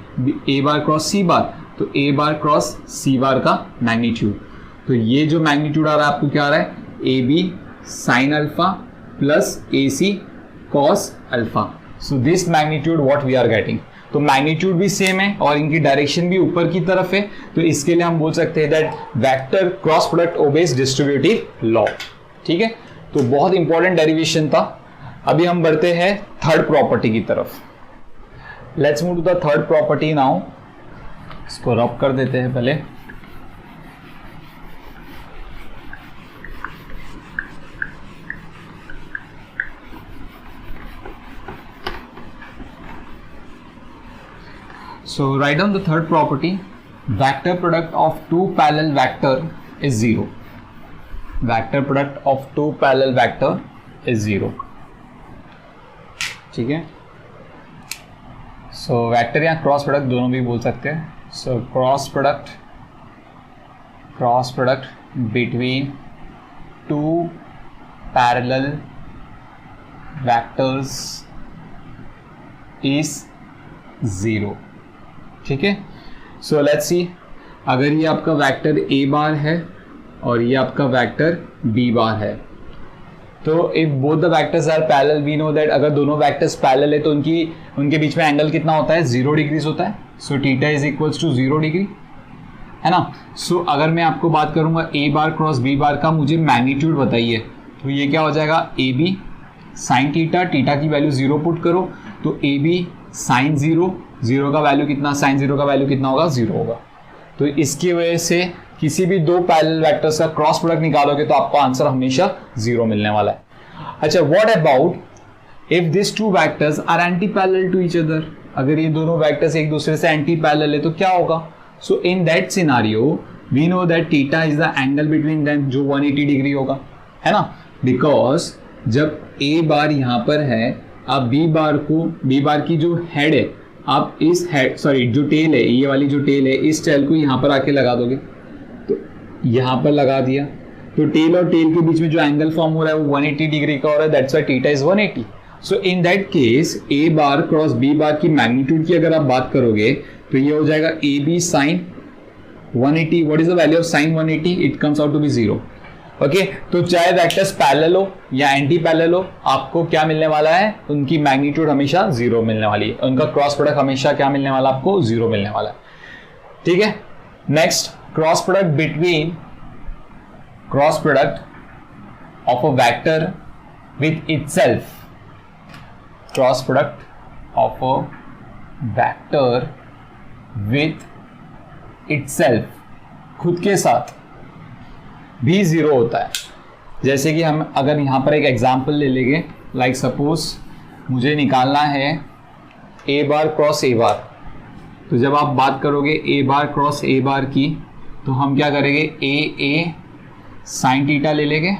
A बार क्रॉस C बार, तो A बार क्रॉस C बार का मैग्नीट्यूड। तो ये जो मैग्नीट्यूड आ रहा है आपको क्या आ रहा है, AB sine alpha plus AC cos alpha. So this magnitude what we are getting. तो मैग्नीट्यूड भी सेम है और इनकी डायरेक्शन भी ऊपर की तरफ है, तो इसके लिए हम बोल सकते हैं that vector cross product obeys distributive law, ठीक है। तो बहुत इंपॉर्टेंट डेरिवेशन था। अभी हम बढ़ते हैं थर्ड प्रॉपर्टी की तरफ। Let's move to the third property now. इसको रब कर देते हैं पहले. So write down the third property. Vector product of two parallel vector is 0. Vector product of two parallel vector is 0. ठीक है. So vector या क्रॉस प्रोडक्ट दोनों भी बोल सकते हैं. So cross product between two parallel vectors is 0. ठीक है. सो लेट्स सी, अगर ये आपका वेक्टर ए बार है और ये आपका वेक्टर बी बार है, तो if both the vectors are parallel we know that अगर दोनों वेक्टर्स पैरेलल है तो उनके बीच में एंगल कितना होता है, 0 डिग्रीज होता है. So theta is equals to 0 degree, है ना. सो अगर मैं आपको बात करूंगा ए बार क्रॉस बी बार का, मुझे मैग्नीट्यूड बताइए, तो ये क्या हो जाएगा, A B sine theta, theta की वैल्यू 0 पुट करो तो ए बी साइन 0 का वैल्यू कितना, साइन 0 का वैल्यू कितना होगा, 0 होगा. तो इसकी वजह से किसी भी दो पैरेलल वेक्टर्स का क्रॉस प्रोडक्ट निकालोगे तो आपको आंसर हमेशा 0 मिलने वाला है. अच्छा, what about if this two vectors are anti parallel to each other. अगर ये दोनों वेक्टर्स एक दूसरे से एंटी पैरेलल है तो क्या होगा. So in that scenario we know that theta is the angle between them, जो 180 डिग्री होगा, है ना. बिकॉज जब ए बार यहाँ पर है, आप बी बार की जो हेड है, आप इस हेड जो टेल है, ये वाली जो टेल है, इस टेल को यहाँ पर आके लगा दोगे. तो यहाँ पर लगा दिया तो टेल और टेल के बीच में जो एंगल फॉर्म हो रहा है वो 180 डिग्री का हो रहा है. That's why theta is 180. So in that case A bar cross B bar की मैग्नीट्यूड की अगर आप बात करोगे तो ये हो जाएगा A B sine 180. What is the value of sine 180? It comes out to be 0. Okay, तो चाहे वेक्टर्स पैरेलल हो या एंटी पैरेलल हो, आपको क्या मिलने वाला है, उनकी मैग्नीट्यूड हमेशा 0 मिलने वाली है. उनका क्रॉस प्रोडक्ट हमेशा क्या मिलने वाला, आपको 0 मिलने वाला है. ठीक है. Next, cross product of a vector with itself. Cross product of a vector with itself, खुद के साथ भी 0 होता है. जैसे कि हम अगर यहाँ पर एक एग्जाम्पल ले लेंगे, लाइक सपोज मुझे निकालना है A bar cross A bar. तो जब आप बात करोगे ए बार क्रॉस ए बार की, तो हम क्या करेंगे, ए साइन थीटा ले लेंगे.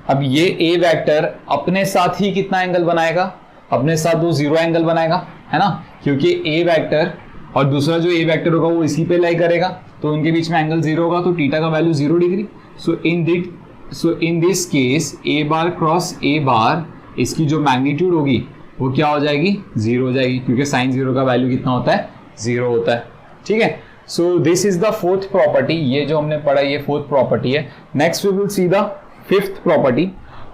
अब ये ए वेक्टर अपने साथ ही कितना एंगल बनाएगा, अपने साथ वो 0 एंगल बनाएगा, है ना, क्योंकि ए वेक्टर और दूसरा जो ए वेक्टर होगा वो इसी पे लाई करेगा, तो उनके बीच में एंगल 0 होगा, तो थीटा का value 0 degree. So in this case A bar cross A bar, इसकी जो मैग्नीट्यूड होगी वो क्या हो जाएगी, 0 हो जाएगी, क्योंकि साइन 0 का वैल्यू कितना होता है, 0 होता है. ठीक है. So this is the fourth property. ये जो हमने पढ़ा ये फोर्थ प्रॉपर्टी है. Next we will see the fifth property.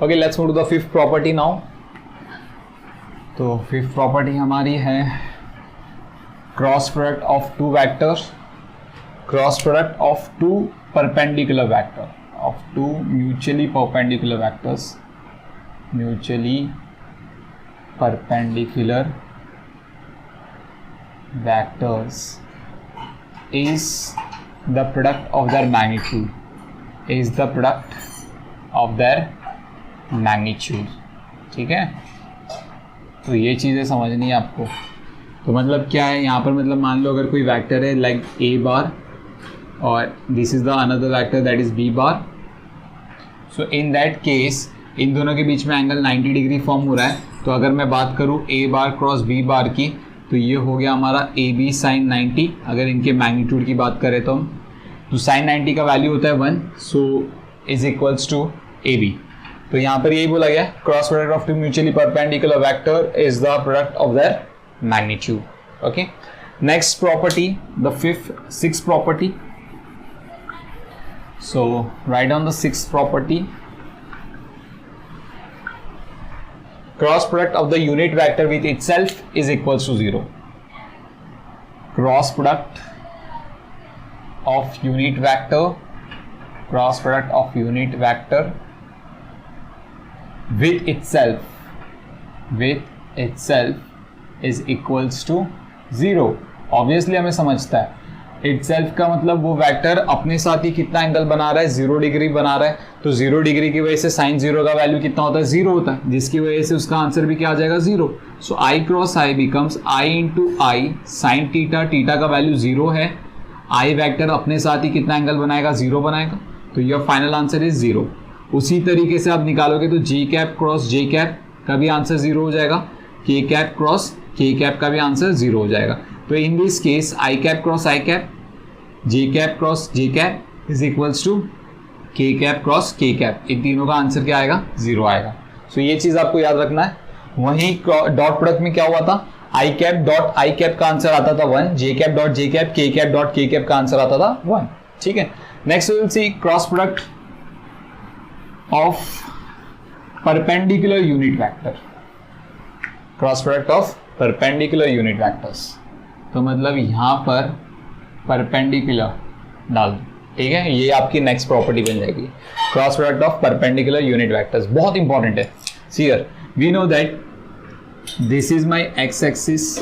Okay, let's move to the fifth property now. तो फिफ्थ प्रॉपर्टी हमारी है cross product of two vectors, cross product of two perpendicular vector, of two mutually perpendicular vectors, mutually perpendicular vectors is the product of their magnitude, is the product of their magnitude. ठीक है. तो ये चीज़ें समझनी है आपको. तो मतलब क्या है यहाँ पर, मतलब मान लो अगर कोई वेक्टर है लाइक ए बार और this is the another vector that is B bar. So in that case इन दोनों के बीच में एंगल 90 डिग्री फॉर्म हो रहा है. तो अगर मैं बात करूँ ए बार क्रॉस बी बार की, तो ये हो गया हमारा ए बी साइन 90. अगर इनके मैग्नीट्यूड की बात करें तो हम, तो साइन 90 का वैल्यू होता है 1, so is equals to A B. तो यहाँ पर यही बोला गया, cross product of two mutually perpendicular vector is the product of their magnitude. Okay. Next property, the sixth property. So write down the sixth property. Cross product of the unit vector with itself is equals to 0. Cross product of unit vector, cross product of unit vector with itself is equals to zero, obviously हमें समझता है itself का मतलब वो vector अपने साथ ही कितना angle बना रहा है, 0 डिग्री बना रहा है, तो 0 डिग्री की वजह से साइन 0 का वैल्यू कितना होता है, 0 होता है, जिसकी वजह से उसका आंसर भी क्या आ जाएगा, 0। So I cross I becomes I into I sine theta, theta का वैल्यू 0 है, आई वेक्टर अपने साथ ही कितना एंगल बनाएगा, 0 बनाएगा, तो योर फाइनल आंसर इज 0। उसी तरीके से आप निकालोगे तो जे कैप क्रॉस जे कैप का भी आंसर 0 हो जाएगा, के कैप क्रॉस के कैप का भी आंसर 0 हो जाएगा। तो in this case I cap cross I cap, J cap cross J cap is equals to K cap cross K cap, इन तीनों का आंसर क्या आएगा, 0 आएगा। सो ये चीज आपको याद रखना है। वहीं डॉट प्रोडक्ट में क्या हुआ था, I cap dot I cap का आंसर आता था 1, J cap dot J cap, K cap dot K cap का आंसर आता था 1। ठीक है, next we will see cross product of perpendicular unit vector, cross product of perpendicular unit vectors. तो मतलब यहां पर परपेंडिकुलर डाल दो, ठीक है, ये आपकी नेक्स्ट प्रॉपर्टी बन जाएगी, cross product of perpendicular unit vectors. बहुत इंपॉर्टेंट है। See here we know that this is my X axis,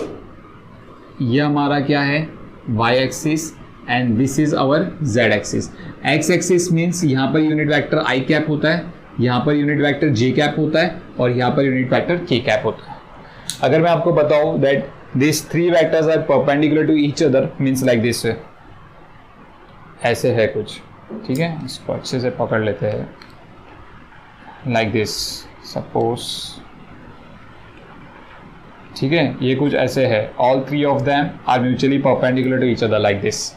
ये हमारा क्या है, Y axis, and this is our Z axis. X axis means यहाँ पर यूनिट वेक्टर आई कैप होता है, यहाँ पर यूनिट वेक्टर जे कैप होता है, और यहाँ पर यूनिट वेक्टर के कैप होता है। अगर मैं आपको बताऊं that this 3 vectors are perpendicular to each other, means like this, ऐसे है कुछ, ठीक है, इसको अच्छे से पकड़ लेते हैं, लाइक दिस सपोज, ठीक है, ये कुछ ऐसे है, all 3 of them are mutually perpendicular to each other like this,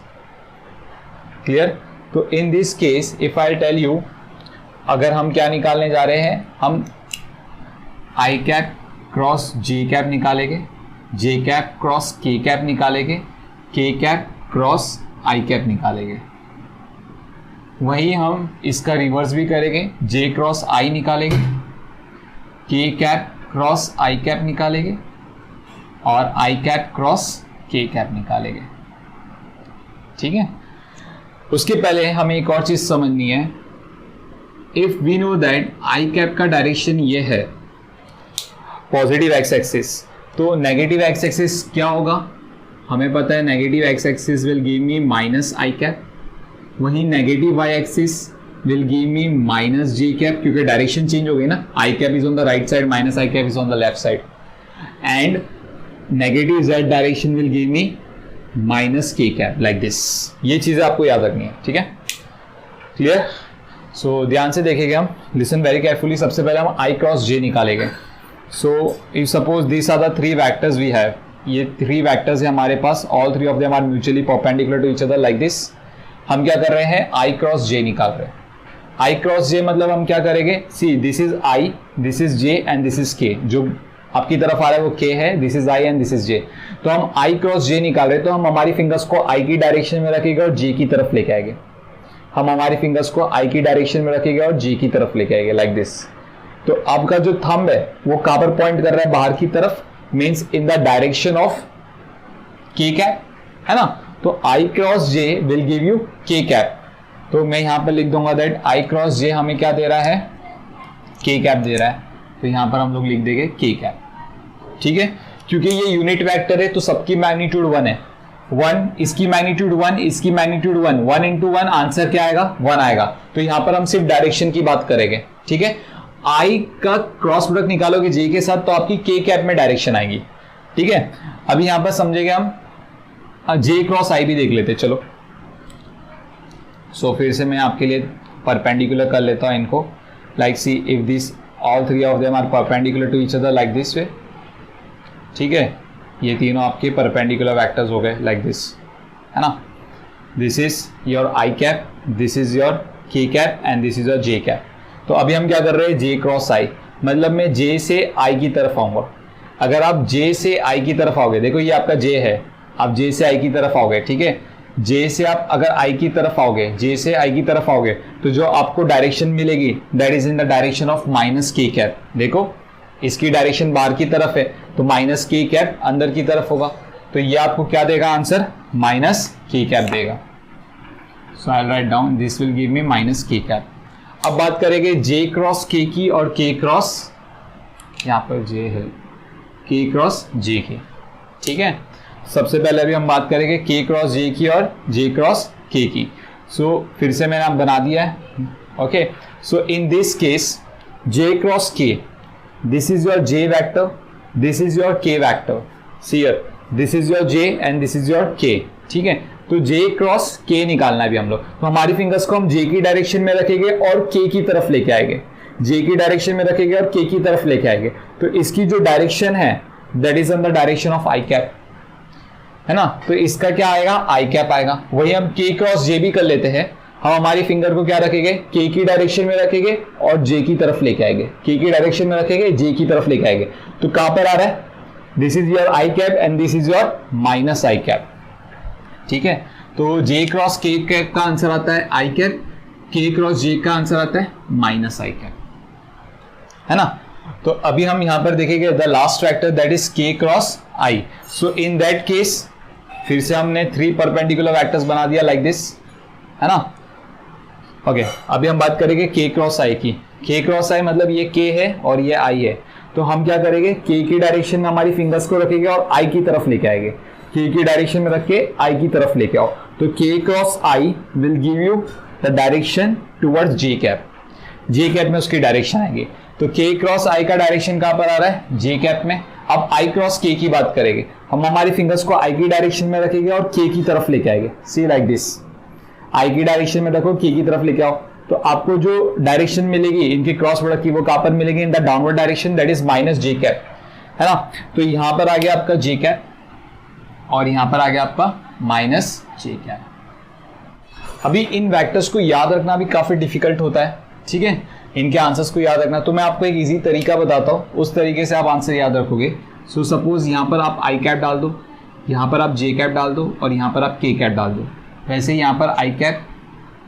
clear. तो in this case if I tell you, अगर हम क्या निकालने जा रहे हैं, हम I cap cross J cap निकालेंगे, J cap cross K cap निकालेंगे, K cap cross I cap निकालेंगे। वहीं हम इसका रिवर्स भी करेंगे, जे क्रॉस आई निकालेंगे, K cap cross I cap निकालेंगे, और आई कैप क्रॉस के कैप निकालेंगे, ठीक है। उसके पहले हमें एक और चीज समझनी है, if we know that I cap का डायरेक्शन ये है पॉजिटिव एक्स एक्सिस, तो नेगेटिव एक्स एक्सिस क्या होगा, हमें पता है negative X axis will give me minus I cap, वहीं negative Y axis will give me minus J cap, क्योंकि डायरेक्शन चेंज हो गई ना, I cap is on the right side, minus I cap is on the left side, and negative Z direction will give me minus K cap like this. ये चीजें आपको याद रखनी है, ठीक है, क्लियर। सो ध्यान से देखेंगे हम, लिसन वेरी केयरफुली। सबसे पहले हम आई क्रॉस जे निकालेंगे। So if suppose this are the 3 vectors we have, ये 3 वेक्टर्स है हमारे पास, all 3 of them are mutually perpendicular to each other like this. हम क्या कर रहे हैं, आई क्रॉस जे निकाल रहे हैं। आई क्रॉस जे मतलब हम क्या करेंगे, सी this is I, this is J and this is के, जो आपकी तरफ आ रहा है वो के है, this is I and this is J. तो हम आई क्रॉस जे निकाल रहे हैं, तो हम हमारी फिंगर्स को आई की डायरेक्शन में रखेंगे और जे की तरफ लेके आएंगे। हम हमारी फिंगर्स को आई की डायरेक्शन में रखेंगे और जे की तरफ लेके आएंगे लाइक दिस। तो आपका जो थंब है वो कहां पर पॉइंट कर रहा है, बाहर की तरफ, means in the direction of K cap, है ना। तो I cross J will give you K cap. तो मैं यहां पर लिख दूंगा दैट आई क्रॉस जे हमें क्या दे रहा है, के कैप दे रहा है। तो यहां पर हम लोग लिख देंगे के कैप, ठीक है, क्योंकि ये यूनिट वेक्टर है तो सबकी मैग्नीट्यूड 1 है, 1, इसकी मैग्नीट्यूड 1, इसकी मैग्नीट्यूड 1, 1 इंटू 1 आंसर क्या आएगा, 1 आएगा। तो यहां पर हम सिर्फ डायरेक्शन की बात करेंगे, ठीक है। आई का क्रॉस प्रोडक्ट निकालोगे जे के साथ तो आपकी के कैप में डायरेक्शन आएगी, ठीक है। अभी यहां पर समझेंगे हम, जे क्रॉस आई भी देख लेते चलो। सो फिर से मैं आपके लिए परपेंडिकुलर कर लेता हूं इनको, like see if this all 3 of them are perpendicular to each other like this way, ठीक है। ये तीनों आपके परपेंडिकुलर वेक्टर्स हो गए लाइक दिस, है ना। This is your I cap, this is your K cap and this is your J cap. तो अभी हम क्या कर रहे हैं, जे क्रॉस आई, मतलब मैं जे से आई की तरफ आऊंगा। अगर आप जे से आई की तरफ आओगे, देखो ये आपका जे है, आप जे से आई की तरफ आओगे, ठीक है। जे से आप अगर आई की तरफ आओगे, जे से आई की तरफ आओगे, तो जो आपको डायरेक्शन मिलेगी that is in the direction of minus K cap. देखो इसकी डायरेक्शन बाहर की तरफ है, तो माइनस के कैप अंदर की तरफ होगा, तो ये आपको क्या देगा आंसर, माइनस के कैप देगा। So I write down this will give me minus K cap. अब बात करेंगे जे क्रॉस के की और के क्रॉस, यहाँ पर जे है, के क्रॉस जे की, ठीक है। सबसे पहले अभी हम बात करेंगे k क्रॉस जे की और j क्रॉस k की। सो फिर से मैंने बना दिया है। Okay, so in this case j cross k, this is your j vector, this is your k vector. C here, this is your j and this is your k। ठीक है, तो j क्रॉस k निकालना है अभी हम लोग। तो हमारी फिंगर्स को हम j की डायरेक्शन में रखेंगे और k की तरफ लेके आएंगे, j की डायरेक्शन में रखेंगे और k की तरफ लेके आएंगे। तो इसकी जो डायरेक्शन है that is in the direction of i cap, है ना। तो इसका क्या आएगा, i कैप आएगा। वही हम k क्रॉस j भी कर लेते हैं। हम हमारी फिंगर को क्या रखेंगे, k की डायरेक्शन में रखेंगे और j की तरफ लेके आएंगे, k की डायरेक्शन में रखेंगे, j की तरफ लेके आएंगे। तो कहां पर आ रहा है, this is your i cap and this is your minus i cap. ठीक है, तो j क्रॉस k का आंसर आता है i cap, k cross j का आंसर आता है माइनस i कैप, है ना। तो अभी हम यहां पर देखेंगे the last vector that is k cross i। So in that case फिर से हमने 3 परपेंडिकुलर वेक्टर्स बना दिया लाइक दिस, है ना। ओके, अभी हम बात करेंगे k क्रॉस i की। k क्रॉस i मतलब ये k है और ये i है। तो हम क्या करेंगे, k की डायरेक्शन में हमारी फिंगर्स को रखेंगे और i की तरफ लेके आएंगे, k की डायरेक्शन में रख के i की तरफ लेके आओ। तो k cross i will give you the direction towards j cap, j cap में उसकी डायरेक्शन आएगी। तो k क्रॉस i का डायरेक्शन कहां पर आ रहा है, j कैप में। अब i क्रॉस k की बात करेंगे, हम हमारी फिंगर्स को i की डायरेक्शन में रखेंगे और k की तरफ लेके आएंगे। सी लाइक दिस, i की डायरेक्शन में रखो, k की तरफ लेके आओ। तो आपको जो डायरेक्शन मिलेगी इनके क्रॉस प्रोडक्ट की वो कहां पर मिलेगी, in the downward direction that is minus j cap, है ना। तो यहां पर आ गया आपका j कैप और यहां पर आ गया आपका माइनस j कैप। अभी इन वेक्टर्स को याद रखना भी काफी डिफिकल्ट होता है, ठीक है, इनके आंसर्स को याद रखना। तो मैं आपको एक इजी तरीका बताता हूँ, उस तरीके से आप आंसर याद रखोगे। सो सपोज यहाँ पर आप i कैप डाल दो, यहाँ पर आप j कैप डाल दो और यहाँ पर आप k कैप डाल दो। वैसे यहाँ पर i cap,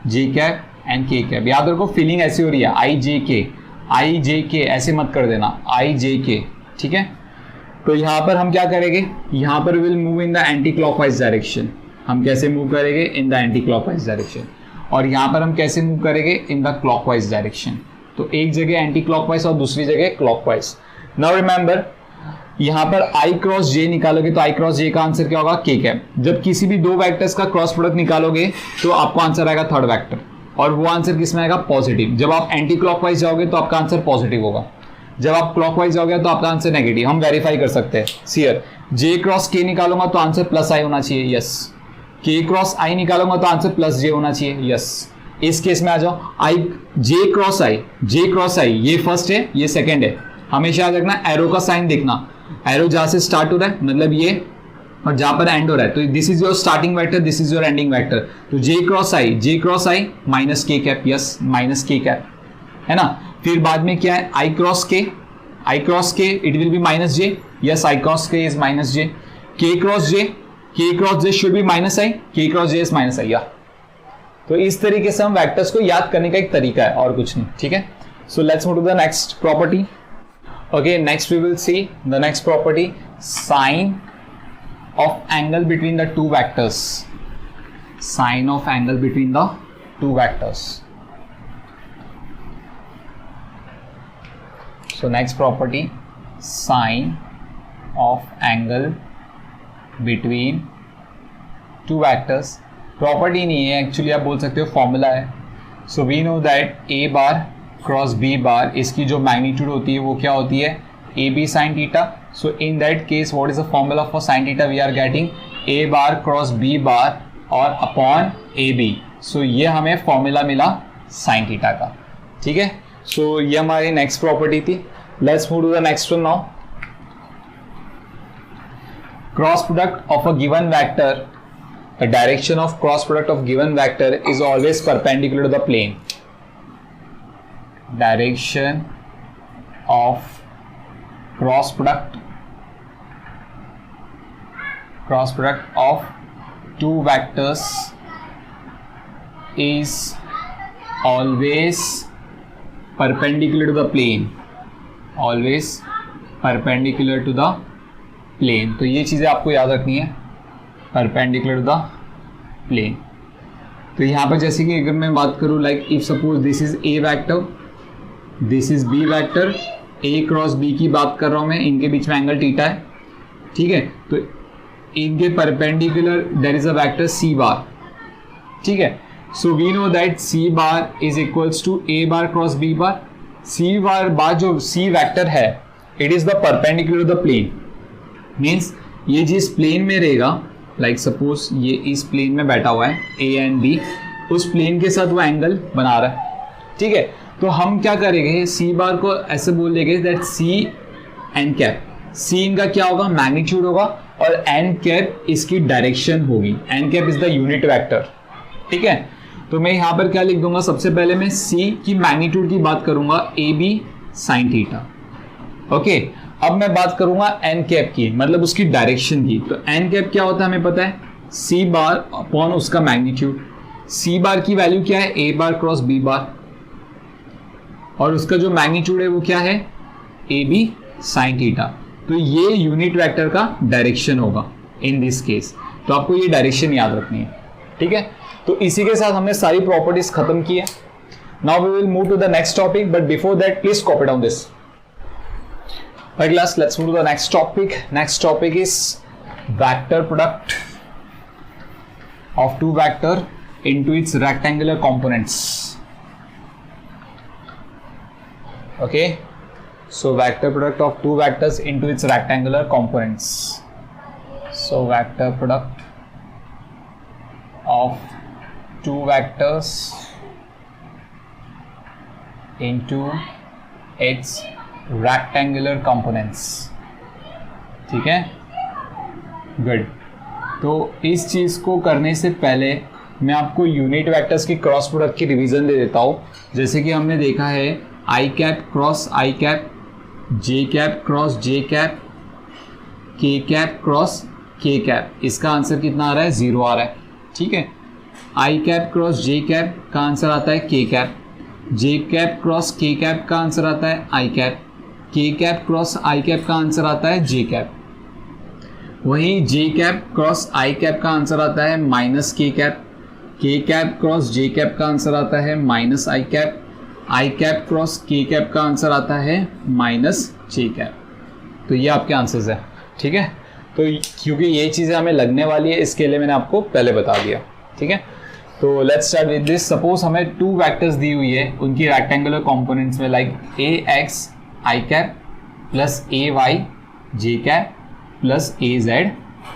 j cap and k cap. याद रखो फीलिंग ऐसी हो रही है i j k ऐसे मत कर देना, i j k, ठीक है। तो यहाँ पर हम क्या करेंगे, यहाँ पर will move in the anti clockwise direction. हम कैसे मूव करेंगे, इन द एंटी क्लॉकवाइज डायरेक्शन। और यहाँ पर हम कैसे मूव करेंगे, इन द क्लॉकवाइज डायरेक्शन। तो एक जगह एंटी क्लॉकवाइज और दूसरी जगह क्लॉकवाइज। नाउ रिमेंबर, यहाँ पर i क्रॉस j निकालोगे तो i क्रॉस j का आंसर क्या होगा, k कैप। जब किसी भी दो वेक्टर्स का क्रॉस प्रोडक्ट निकालोगे तो आपको आंसर आएगा थर्ड वेक्टर, और वो आंसर किसमें आएगा, पॉजिटिव। जब आप एंटी क्लॉकवाइज जाओगे तो आपका आंसर पॉजिटिव होगा, जब आप क्लॉकवाइज जाओगे तो आपका आंसर नेगेटिव। हम वेरीफाई कर सकते हैं। सियर j क्रॉस k निकालूंगा तो आंसर प्लस i होना चाहिए, यस। k क्रॉस i निकालूंगा तो आंसर प्लस j होना चाहिए, यस। इस केस में आ जाओ, j क्रॉस i ये फर्स्ट है, ये सेकंड है। हमेशा याद रखना, एरो का साइन देखना, एरो जहां से स्टार्ट हो रहा है मतलब ये, और जहां पर एंड हो रहा है, तो this is your starting vector, this is your ending vector. तो j cross i minus k cap, yes, minus k cap, है ना। फिर बाद में क्या है, i cross k it will B minus j, yes, i cross k is minus j। k cross j should be minus i, k cross j is minus i, या। तो इस तरीके से हम वेक्टर्स को याद करने का एक तरीका है, और कुछ नहीं, ठीक है। So let's move to the next property. Okay, next we will see the next property, sine of angle between the two vectors, sine of angle between the two vectors. So next property, sine of angle between two vectors. Property नहीं है actually, आप बोल सकते हो formula है। So we know that A bar cross B bar, इसकी जो magnitude होती है वो क्या होती है, ए B sine theta. So in that case what is the formula for sine theta, we are getting A bar cross B bar और upon A B. सो ये हमें फॉर्मूला मिला साइन थीटा का, ठीक है। सो ये हमारी नेक्स्ट प्रॉपर्टी थी। Let's move to the next one now. Cross product of a given vector, the direction of cross product of given vector is always perpendicular to the plane. Direction of cross product of two vectors is always perpendicular to the plane, always perpendicular to the plane। तो ये चीजें आपको याद रखनी है, perpendicular to the plane. तो यहाँ पर जैसे कि अगर मैं बात करूँ, like if suppose this is A vector, this is B vector, A cross B की बात कर रहा हूँ मैं, इनके बीच में एंगल थीटा है, ठीक है। तो इनके perpendicular there is a vector C bar, ठीक है। So we know that C bar is equals to A bar cross B bar. C bar जो सी वेक्टर है it is the perpendicular the plane, means ये जिस plane में रहेगा, like suppose ये इस प्लेन में बैठा हुआ है ए एंड बी, उस प्लेन के साथ वो एंगल बना रहा है, ठीक है। तो हम क्या करेंगे, सी बार को ऐसे बोल देंगे that C N cap, C इनका क्या होगा, मैग्नीट्यूड होगा, और एन कैप इसकी डायरेक्शन होगी। N cap is the unit vector, ठीक है। तो मैं यहाँ पर क्या लिख दूंगा, सबसे पहले मैं सी की मैग्नीट्यूड की बात करूंगा, A B sine theta, okay. अब मैं बात करूंगा एन कैप की, मतलब उसकी डायरेक्शन की। तो एन कैप क्या होता है हमें पता है, सी बार अपॉन उसका मैग्नीट्यूड। सी बार की वैल्यू क्या है, A bar cross B bar, और उसका जो मैग्नीट्यूड है वो क्या है, ए बी साइन थीटा। तो ये यूनिट वेक्टर का डायरेक्शन होगा इन दिस केस। तो आपको ये डायरेक्शन याद रखनी है, ठीक है। तो इसी के साथ हमने सारी प्रॉपर्टीज खत्म की है। Now we will move to the next topic, but before that please copy down this. Alright class, let's move to the next topic. Next topic is vector product of two vector into its rectangular components. Okay, so vector product of two vectors into its rectangular components. So vector product of two vectors into its rectangular components, ठीक है, good. तो इस चीज़ को करने से पहले मैं आपको यूनिट वेक्टर्स की क्रॉस प्रोडक्ट की रिवीजन दे देता हूँ। जैसे कि हमने देखा है आई cap cross I cap, J cap cross J cap, K cap cross K cap. इसका आंसर कितना आ रहा है, 0 आ रहा है, ठीक है। आई कैप क्रॉस जे कैप का आंसर आता है के cap, J cap cross K cap का आंसर आता है आई cap, K cap cross I cap का आंसर आता है जे कैप। वहीं जे कैप क्रॉस आई कैप का आंसर आता है minus K cap, K cap cross J cap का आंसर आता है minus I cap, I cap cross K cap का आंसर आता है माइनस जे कैप। तो ये आपके आंसर्स है, ठीक है। तो क्योंकि ये चीज़ें हमें लगने वाली है इसके लिए मैंने आपको पहले बता दिया, ठीक है। तो let's start with this. Suppose हमें टू वेक्टर्स दी हुई है, उनकी रेक्टेंगुलर कंपोनेंट्स में, like A X I cap plus A Y J cap plus A Z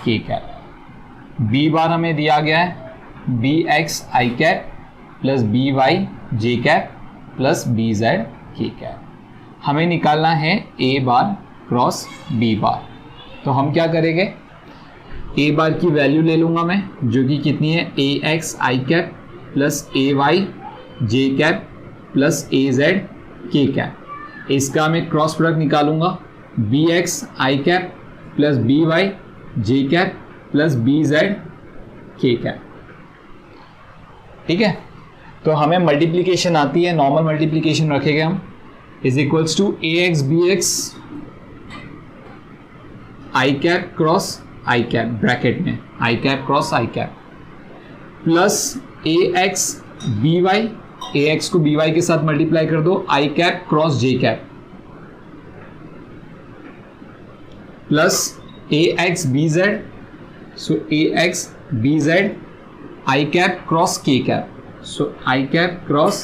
K cap. B bar हमें दिया गया है B X I cap plus B Y J cap plus B Z K cap. हमें निकालना है A bar cross B bar. तो हम क्या करेंगे, ए बार की वैल्यू ले लूँगा मैं, जो कि कितनी है, A X I cap plus A Y J cap plus A Z K cap. इसका मैं क्रॉस प्रोडक्ट निकालूंगा, B X I cap plus B Y J cap plus B Z K cap, ठीक है। तो हमें मल्टीप्लीकेशन आती है, normal multiplication रखेंगे हम, is equals to A X B X I cap cross I cap, bracket में I cap cross I cap, plus A X B Y, A X को बी वाई के साथ मल्टीप्लाई कर दो, I cap cross J cap, plus A X B Z, so A X B Z I cap cross K cap, so I cap cross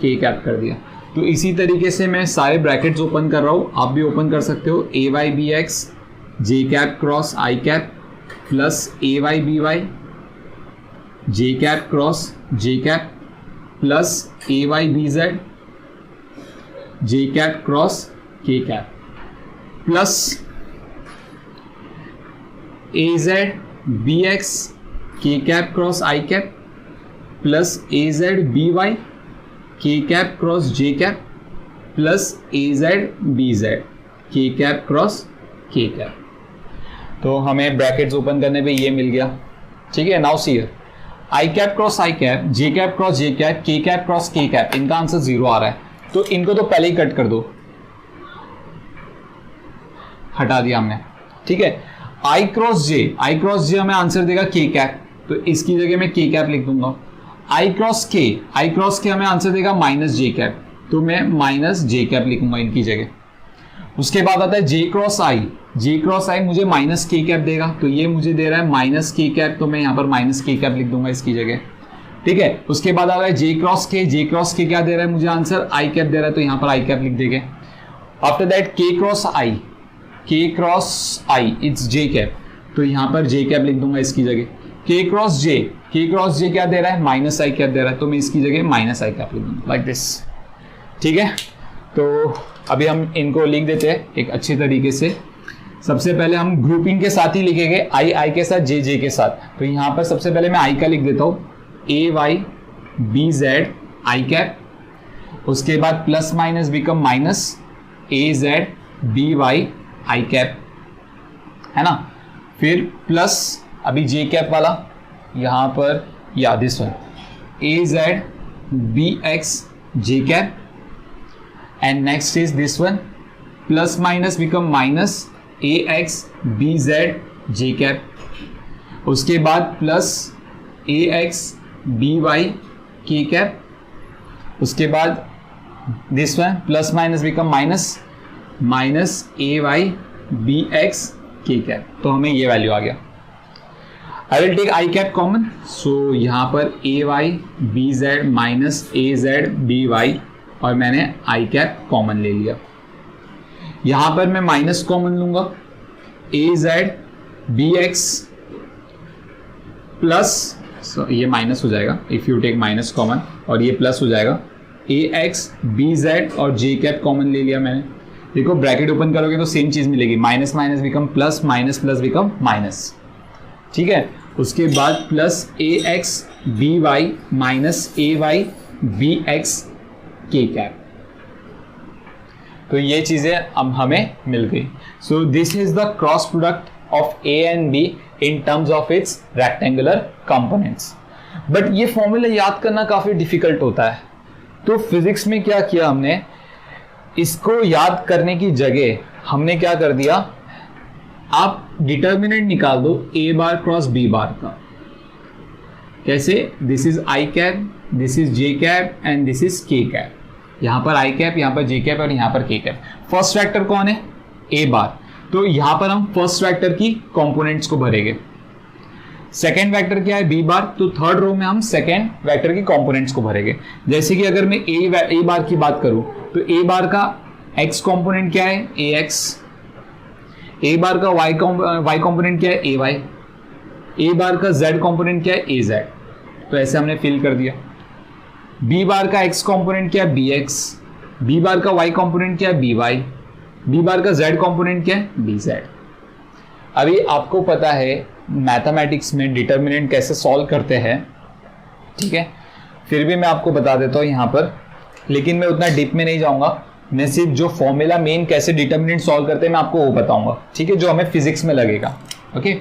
K cap कर दिया। तो इसी तरीके से मैं सारे ब्रैकेट्स ओपन कर रहा हूँ, आप भी ओपन कर सकते हो। ए Y B X J cap cross I cap plus A Y B Y J cap cross J cap plus A Y B Z J cap cross K cap plus A Z B X K cap cross I cap plus A Z B Y K cap cross J cap plus A Z B Z K cap cross K cap. तो हमें brackets open करने पे ये मिल गया, ठीक है। Now see here, I cap cross I cap, J cap cross J cap, K cap cross K cap, इनका answer 0 आ रहा है। तो इनको तो पहले ही कट कर दो, हटा दिया हमने, ठीक है। आई क्रॉस जे हमें आंसर देगा के कैप, तो इसकी जगह मैं के कैप लिख दूंगा। आई क्रॉस के हमें आंसर देगा माइनस जे कैप, तो मैं माइनस जे कैप लिखूंगा इनकी जगह। उसके बाद आता है जे क्रॉस आई। जे क्रॉस आई मुझे माइनस के कैप देगा, तो ये मुझे दे रहा है माइनस के कैप, तो मैं यहाँ पर माइनस के कैप लिख दूंगा इसकी जगह, ठीक है। उसके बाद आ रहा है जे क्रॉस के। जे क्रॉस के क्या दे रहा है मुझे आंसर, आई कैप दे रहा है, तो यहाँ पर आई कैप लिख देंगे। आफ्टर दैट के क्रॉस आई, के cross I it's J cap, तो यहाँ पर जे कैप लिख दूंगा इसकी जगह। के क्रॉस जे, के क्रॉस जे क्या दे रहा है, माइनस आई कैप दे रहा है, तो मैं इसकी जगह माइनस आई कैप लिख दूंगा लाइक दिस, ठीक है। तो अभी हम इनको लिख देते हैं एक अच्छे तरीके से। सबसे पहले हम ग्रुपिंग के साथ ही लिखेंगे, आई आई के साथ, जे जे के साथ। तो यहाँ पर सबसे पहले मैं आई का लिख देता हूँ, A Y B Z I cap. उसके बाद plus minus become minus, A Z B Y I cap, है ना। फिर प्लस अभी जे कैप वाला यहाँ पर, या this one, A Z B X J cap, and next is this one, plus minus become minus, A X B Z J cap. उसके बाद plus A X B Y K cap. उसके बाद this one, plus minus become minus, minus A Y B X K cap. तो हमें ये value आ गया। I will take I cap common, so यहाँ पर A Y B Z minus A Z B Y, और मैंने आई कैप कॉमन ले लिया। यहाँ पर मैं माइनस कॉमन लूंगा, A Z B X plus, ये माइनस हो जाएगा if you take minus common, और ये प्लस हो जाएगा, ए एक्स बी जेड और जे कैप कॉमन ले लिया मैंने। देखो ब्रैकेट ओपन करोगे तो सेम चीज मिलेगी, minus minus become plus, minus plus become minus, ठीक है। उसके बाद plus A X B Y minus A Y B X K cap. तो ये चीजें अब हमें मिल गई। सो this is the cross product of A and be in terms of its rectangular components. But ये फॉर्मूला याद करना काफी डिफिकल्ट होता है, तो फिजिक्स में क्या किया हमने, इसको याद करने की जगह हमने क्या कर दिया, आप डिटर्मिनेंट निकाल दो ए बार क्रॉस बी बार का। कैसे, this is I cap, this is J cap and this is के कैप। यहां पर आई कैप, यहां पर जे कैप और यहां पर के कैप। फर्स्ट वेक्टर कौन है, ए बार, तो यहां पर हम फर्स्ट वेक्टर की कंपोनेंट्स को भरेंगे। सेकेंड वेक्टर क्या है, बी बार, तो थर्ड रो में हम सेकेंड वेक्टर की कंपोनेंट्स को भरेंगे। जैसे कि अगर मैं ए बार की बात करूं तो ए बार का एक्स कंपोनेंट क्या है, ए एक्स। ए बार का वाई कंपोनेंट क्या है, ए वाई। ए बार का जेड कंपोनेंट क्या है, ए जेड। तो ऐसे हमने फिल कर दिया। बी बार का एक्स कंपोनेंट क्या है, बी एक्स। बी बार का वाई कंपोनेंट क्या है, बी वाई। बी बार का जेड कंपोनेंट क्या है, बी जेड। अभी आपको पता है मैथमेटिक्स में डिटर्मिनेंट कैसे सॉल्व करते हैं, ठीक है, फिर भी मैं आपको बता देता हूँ यहाँ पर, लेकिन मैं उतना डीप में नहीं जाऊँगा। मैं सिर्फ जो फॉर्मूला मेन कैसे डिटर्मिनेंट सॉल्व करते हैं मैं आपको वो बताऊंगा, ठीक है, जो हमें फिजिक्स में लगेगा। Okay,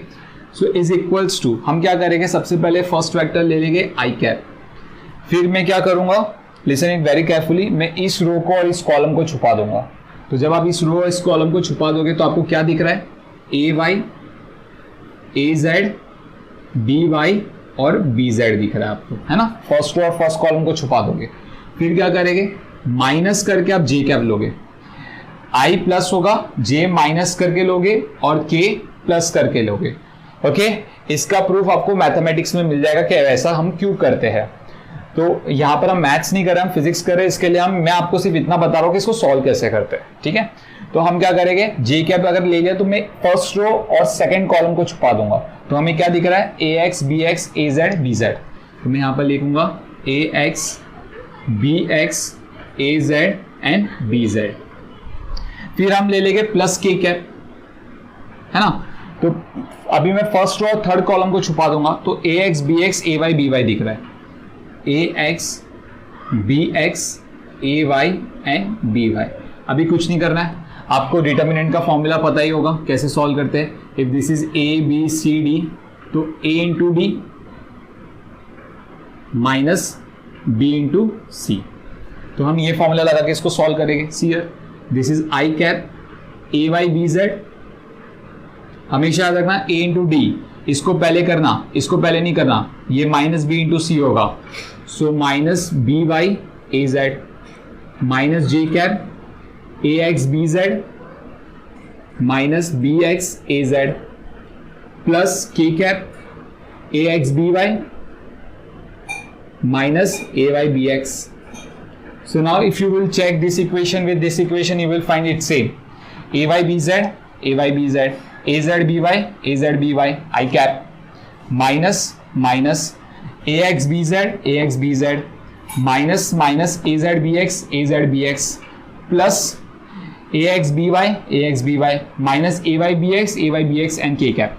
so is equals to, हम क्या करेंगे, सबसे पहले फर्स्ट वेक्टर ले लेंगे आई कैप। फिर मैं क्या करूंगा, लिसन इट वेरी केयरफुली, मैं इस रो को और इस कॉलम को छुपा दूंगा। तो जब आप इस रो और इस कॉलम को छुपा दोगे तो आपको क्या दिख रहा है, ए Y A Z B Y और बी जेड दिख रहा है आपको, है ना। फर्स्ट रो और फर्स्ट कॉलम को छुपा दोगे, फिर क्या करेंगे, माइनस करके आप जे कैप लोगे, आई प्लस होगा, जे माइनस करके लोगे और के प्लस करके लोगे। ओके, इसका प्रूफ आपको मैथमेटिक्स में मिल जाएगा कि ऐसा हम क्यों करते हैं। तो यहां पर हम मैथ्स नहीं कर रहे, हम फिजिक्स कर रहे हैं, इसके लिए मैं आपको सिर्फ इतना बता रहा हूं कि इसको सॉल्व कैसे करते हैं, ठीक है। तो हम क्या करेंगे, जे कैप अगर ले लिया तो मैं फर्स्ट रो और सेकंड कॉलम को छुपा दूंगा। तो हमें क्या दिख रहा है, A X B X A Z B Z. तो मैं यहां पर लिखूंगा A X B X A Z and B Z. फिर हम ले लेंगे प्लस के कैप, है ना। तो अभी मैं फर्स्ट रो और थर्ड कॉलम को छुपा दूंगा, तो A X B X A Y B Y दिख रहा है, A X B X A Y and B Y. अभी कुछ नहीं करना है, आपको डिटर्मिनेंट का फॉर्मूला पता ही होगा कैसे सॉल्व करते हैं। If this is A B C D, तो A into D minus B into C. तो हम ये फॉर्मूला लगा के इसको सॉल्व करेंगे। See here, this is I cap A Y B Z. हमेशा याद रखना ए इंटू डी, इसको पहले करना, इसको पहले नहीं करना, ये माइनस बी इंटू सी होगा। So minus B Y A Z minus J cap A X B Z minus B X A Z plus K cap A X B Y minus ay bx. So now if you will check this equation with this equation, you will find it same. Ay bz, az by, az by, I cap minus ax bz minus az bx plus ax by minus ay bx and k cap.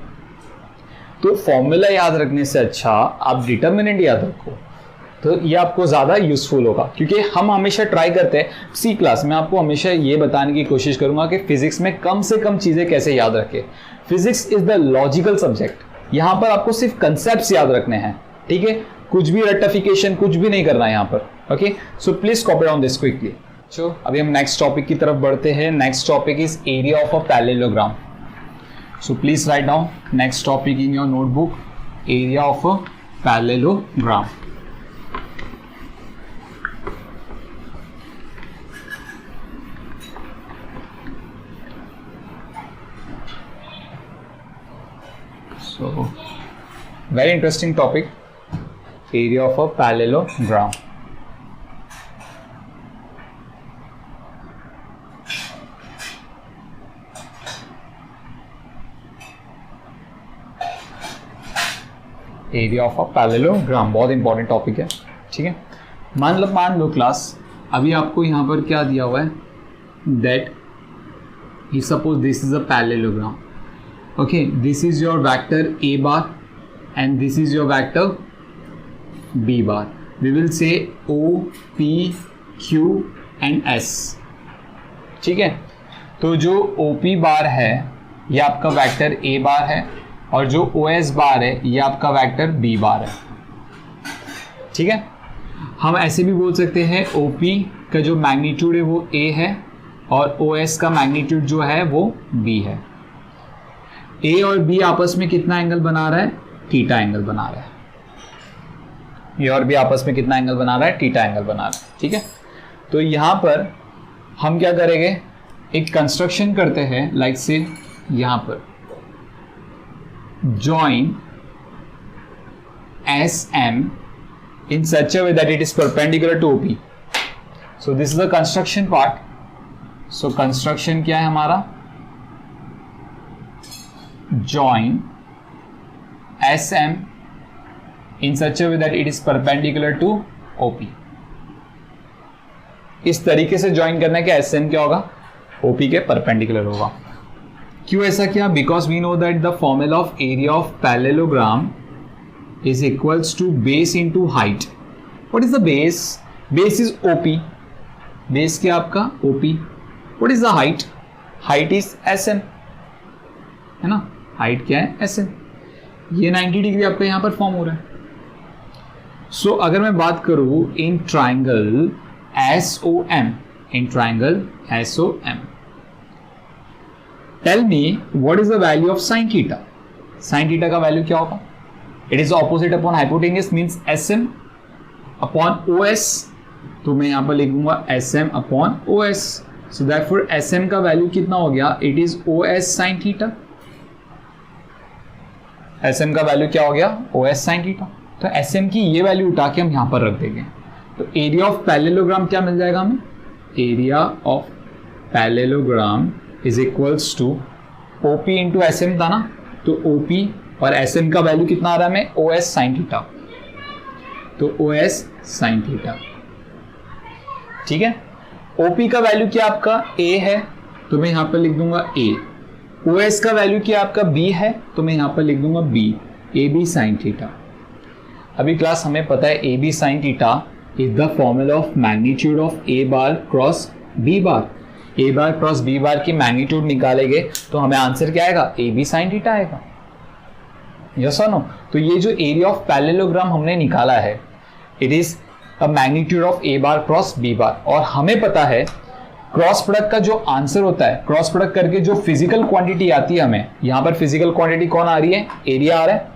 तो formula याद रखने से अच्छा आप determinant याद रखो, तो ये आपको ज़्यादा यूजफुल होगा, क्योंकि हम हमेशा ट्राई करते हैं सी क्लास में आपको हमेशा ये बताने की कोशिश करूंगा कि फिजिक्स में कम से कम चीज़ें कैसे याद रखें. Physics is the logical subject, यहाँ पर आपको सिर्फ कंसेप्ट्स याद रखने हैं, ठीक है, कुछ भी रेक्टिफिकेशन कुछ भी नहीं करना है यहाँ पर. Okay, so please copy down this quickly. So अभी हम नेक्स्ट टॉपिक की तरफ बढ़ते हैं. Next topic is area of a parallelogram. So please write down next topic in your notebook, area of a parallelogram. So, very interesting topic, area of a parallelogram. Area of a parallelogram बहुत important topic है, ठीक है. मान लो class, अभी आपको यहाँ पर क्या दिया हुआ है, that he suppose this is a parallelogram. Okay, this is your vector a bar and this is your vector b bar. We will say O, P, Q and S. ठीक है, तो जो OP बार है ये आपका वेक्टर A बार है और जो OS बार है ये आपका वेक्टर B बार है. ठीक है, हम ऐसे भी बोल सकते हैं OP का जो मैग्नीट्यूड है वो A है और OS का मैग्नीट्यूड जो है वो B है. A और B आपस में कितना एंगल बना रहा है, थीटा एंगल बना रहा है. A और B आपस में कितना एंगल बना रहा है, थीटा एंगल बना रहा है. ठीक है, तो यहां पर हम क्या करेंगे, एक कंस्ट्रक्शन करते हैं, लाइक से यहां पर join SM in such a way that it is perpendicular to OP. So this is the construction part. So construction क्या है हमारा, join SM in such a way that it is perpendicular to OP. इस तरीके से join करना है कि SM क्या होगा, OP के परपेंडिकुलर होगा. क्यों ऐसा किया, because we know that the formula of area of parallelogram is equals to base into height. What is the base, base is OP, base क्या आपका OP. What is the height, height is SM, है ना, height क्या है SM. ये 90 degree आपका यहां पर फॉर्म हो रहा है. सो अगर मैं बात करूं in triangle SOM, in triangle SOM, tell me what is the value of sine theta. Sine theta का वैल्यू क्या होगा, it is opposite upon hypotenuse, means SM upon OS. तो मैं यहां पर लिखूंगा SM upon OS. So therefore SM का value कितना हो गया, it is OS sine theta. SM का वैल्यू क्या हो गया, OS साइन थीटा. तो SM की ये वैल्यू उठा के हम यहां पर रख देंगे. तो एरिया ऑफ पैरेललोग्राम क्या मिल जाएगा हमें, area of parallelogram is equals to OP into SM था ना, तो OP और SM का वैल्यू कितना आ रहा है हमें, OS साइन थीटा. तो OS साइन थीटा. ठीक है, OP का वैल्यू क्या आपका A है, तो मैं यहां पर लिख दूंगा A. OS का वैल्यू क्या आपका B है, तो मैं यहां पर लिख दूंगा B, AB साइन थीटा. अभी क्लास हमें पता है AB sine theta is the formula of magnitude of A bar cross B bar. A bar cross B बार की मैग्नीट्यूड निकालेंगे तो हमें आंसर क्या आएगा, AB साइन थीटा आएगा. यस और नो. तो ये जो एरिया ऑफ पैरेललोग्राम हमने निकाला है, it is a magnitude of A bar cross B बार. और हमें पता है क्रॉस प्रोडक्ट का जो आंसर होता है, क्रॉस प्रोडक्ट करके जो फिजिकल क्वांटिटी आती है हमें, यहां पर फिजिकल क्वांटिटी कौन आ रही है, एरिया आ रहा है.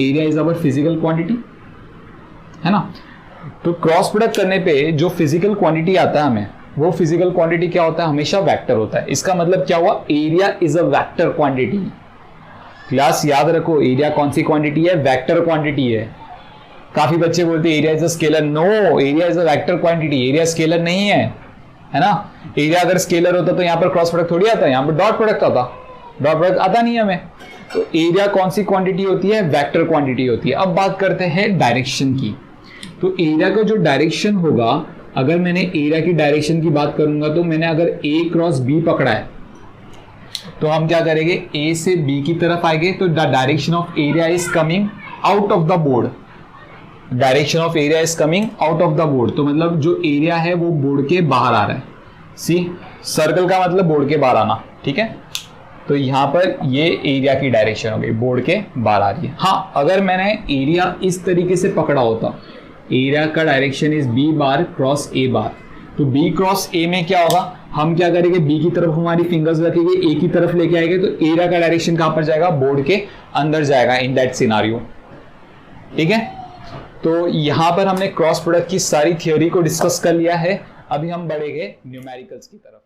Area is our physical quantity, है ना. तो क्रॉस प्रोडक्ट करने पे जो फिजिकल क्वांटिटी आता है हमें, वो फिजिकल क्वांटिटी क्या होता है, हमेशा वेक्टर होता है। इसका मतलब क्या हुआ, area is a vector quantity. Class याद रखो, एरिया कौन सी क्वांटिटी है, वेक्टर क्वांटिटी है। काफी बच्चे बोलते हैं area is a scalar, no, area is a vector quantity, area scalar नहीं है ना। एरिया अगर स्केलर होता तो यहाँ पर क्रॉस प्रोडक्ट थोड़ी आता, यहाँ पर डॉट प्रोडक्ट आता, डॉट प्रोडक्ट आता नहीं हमें। तो एरिया कौन सी क्वांटिटी होती है, वेक्टर क्वांटिटी होती है। अब बात करते हैं डायरेक्शन की। तो एरिया का जो डायरेक्शन होगा, अगर मैंने एरिया की डायरेक्शन की बात करूंगा तो मैंने अगर ए क्रॉस बी पकड़ा है तो हम क्या करेंगे, ए से बी की तरफ आएंगे तो the direction of area is coming out of the board. Direction of area is coming out of the board, तो मतलब जो एरिया है वो बोर्ड के बाहर आ रहा है। सी, सर्कल का मतलब बोर्ड के बाहर आना, ठीक है। तो यहां पर ये एरिया की डायरेक्शन हो गई, बोर्ड के बाहर आ रही है। हाँ, अगर मैंने एरिया इस तरीके से पकड़ा होता, एरिया का direction is B bar cross A bar, तो बी क्रॉस ए में क्या होगा, हम क्या करेंगे, बी की तरफ हमारी फिंगर्स रखेंगे, ए की तरफ लेके आएंगे, तो एरिया का डायरेक्शन कहां पर जाएगा, बोर्ड के अंदर जाएगा इन दैट सिनारियो, ठीक है। तो यहां पर हमने क्रॉस प्रोडक्ट की सारी थ्योरी को डिस्कस कर लिया है। अभी हम बढ़ेंगे न्यूमेरिकल्स की तरफ।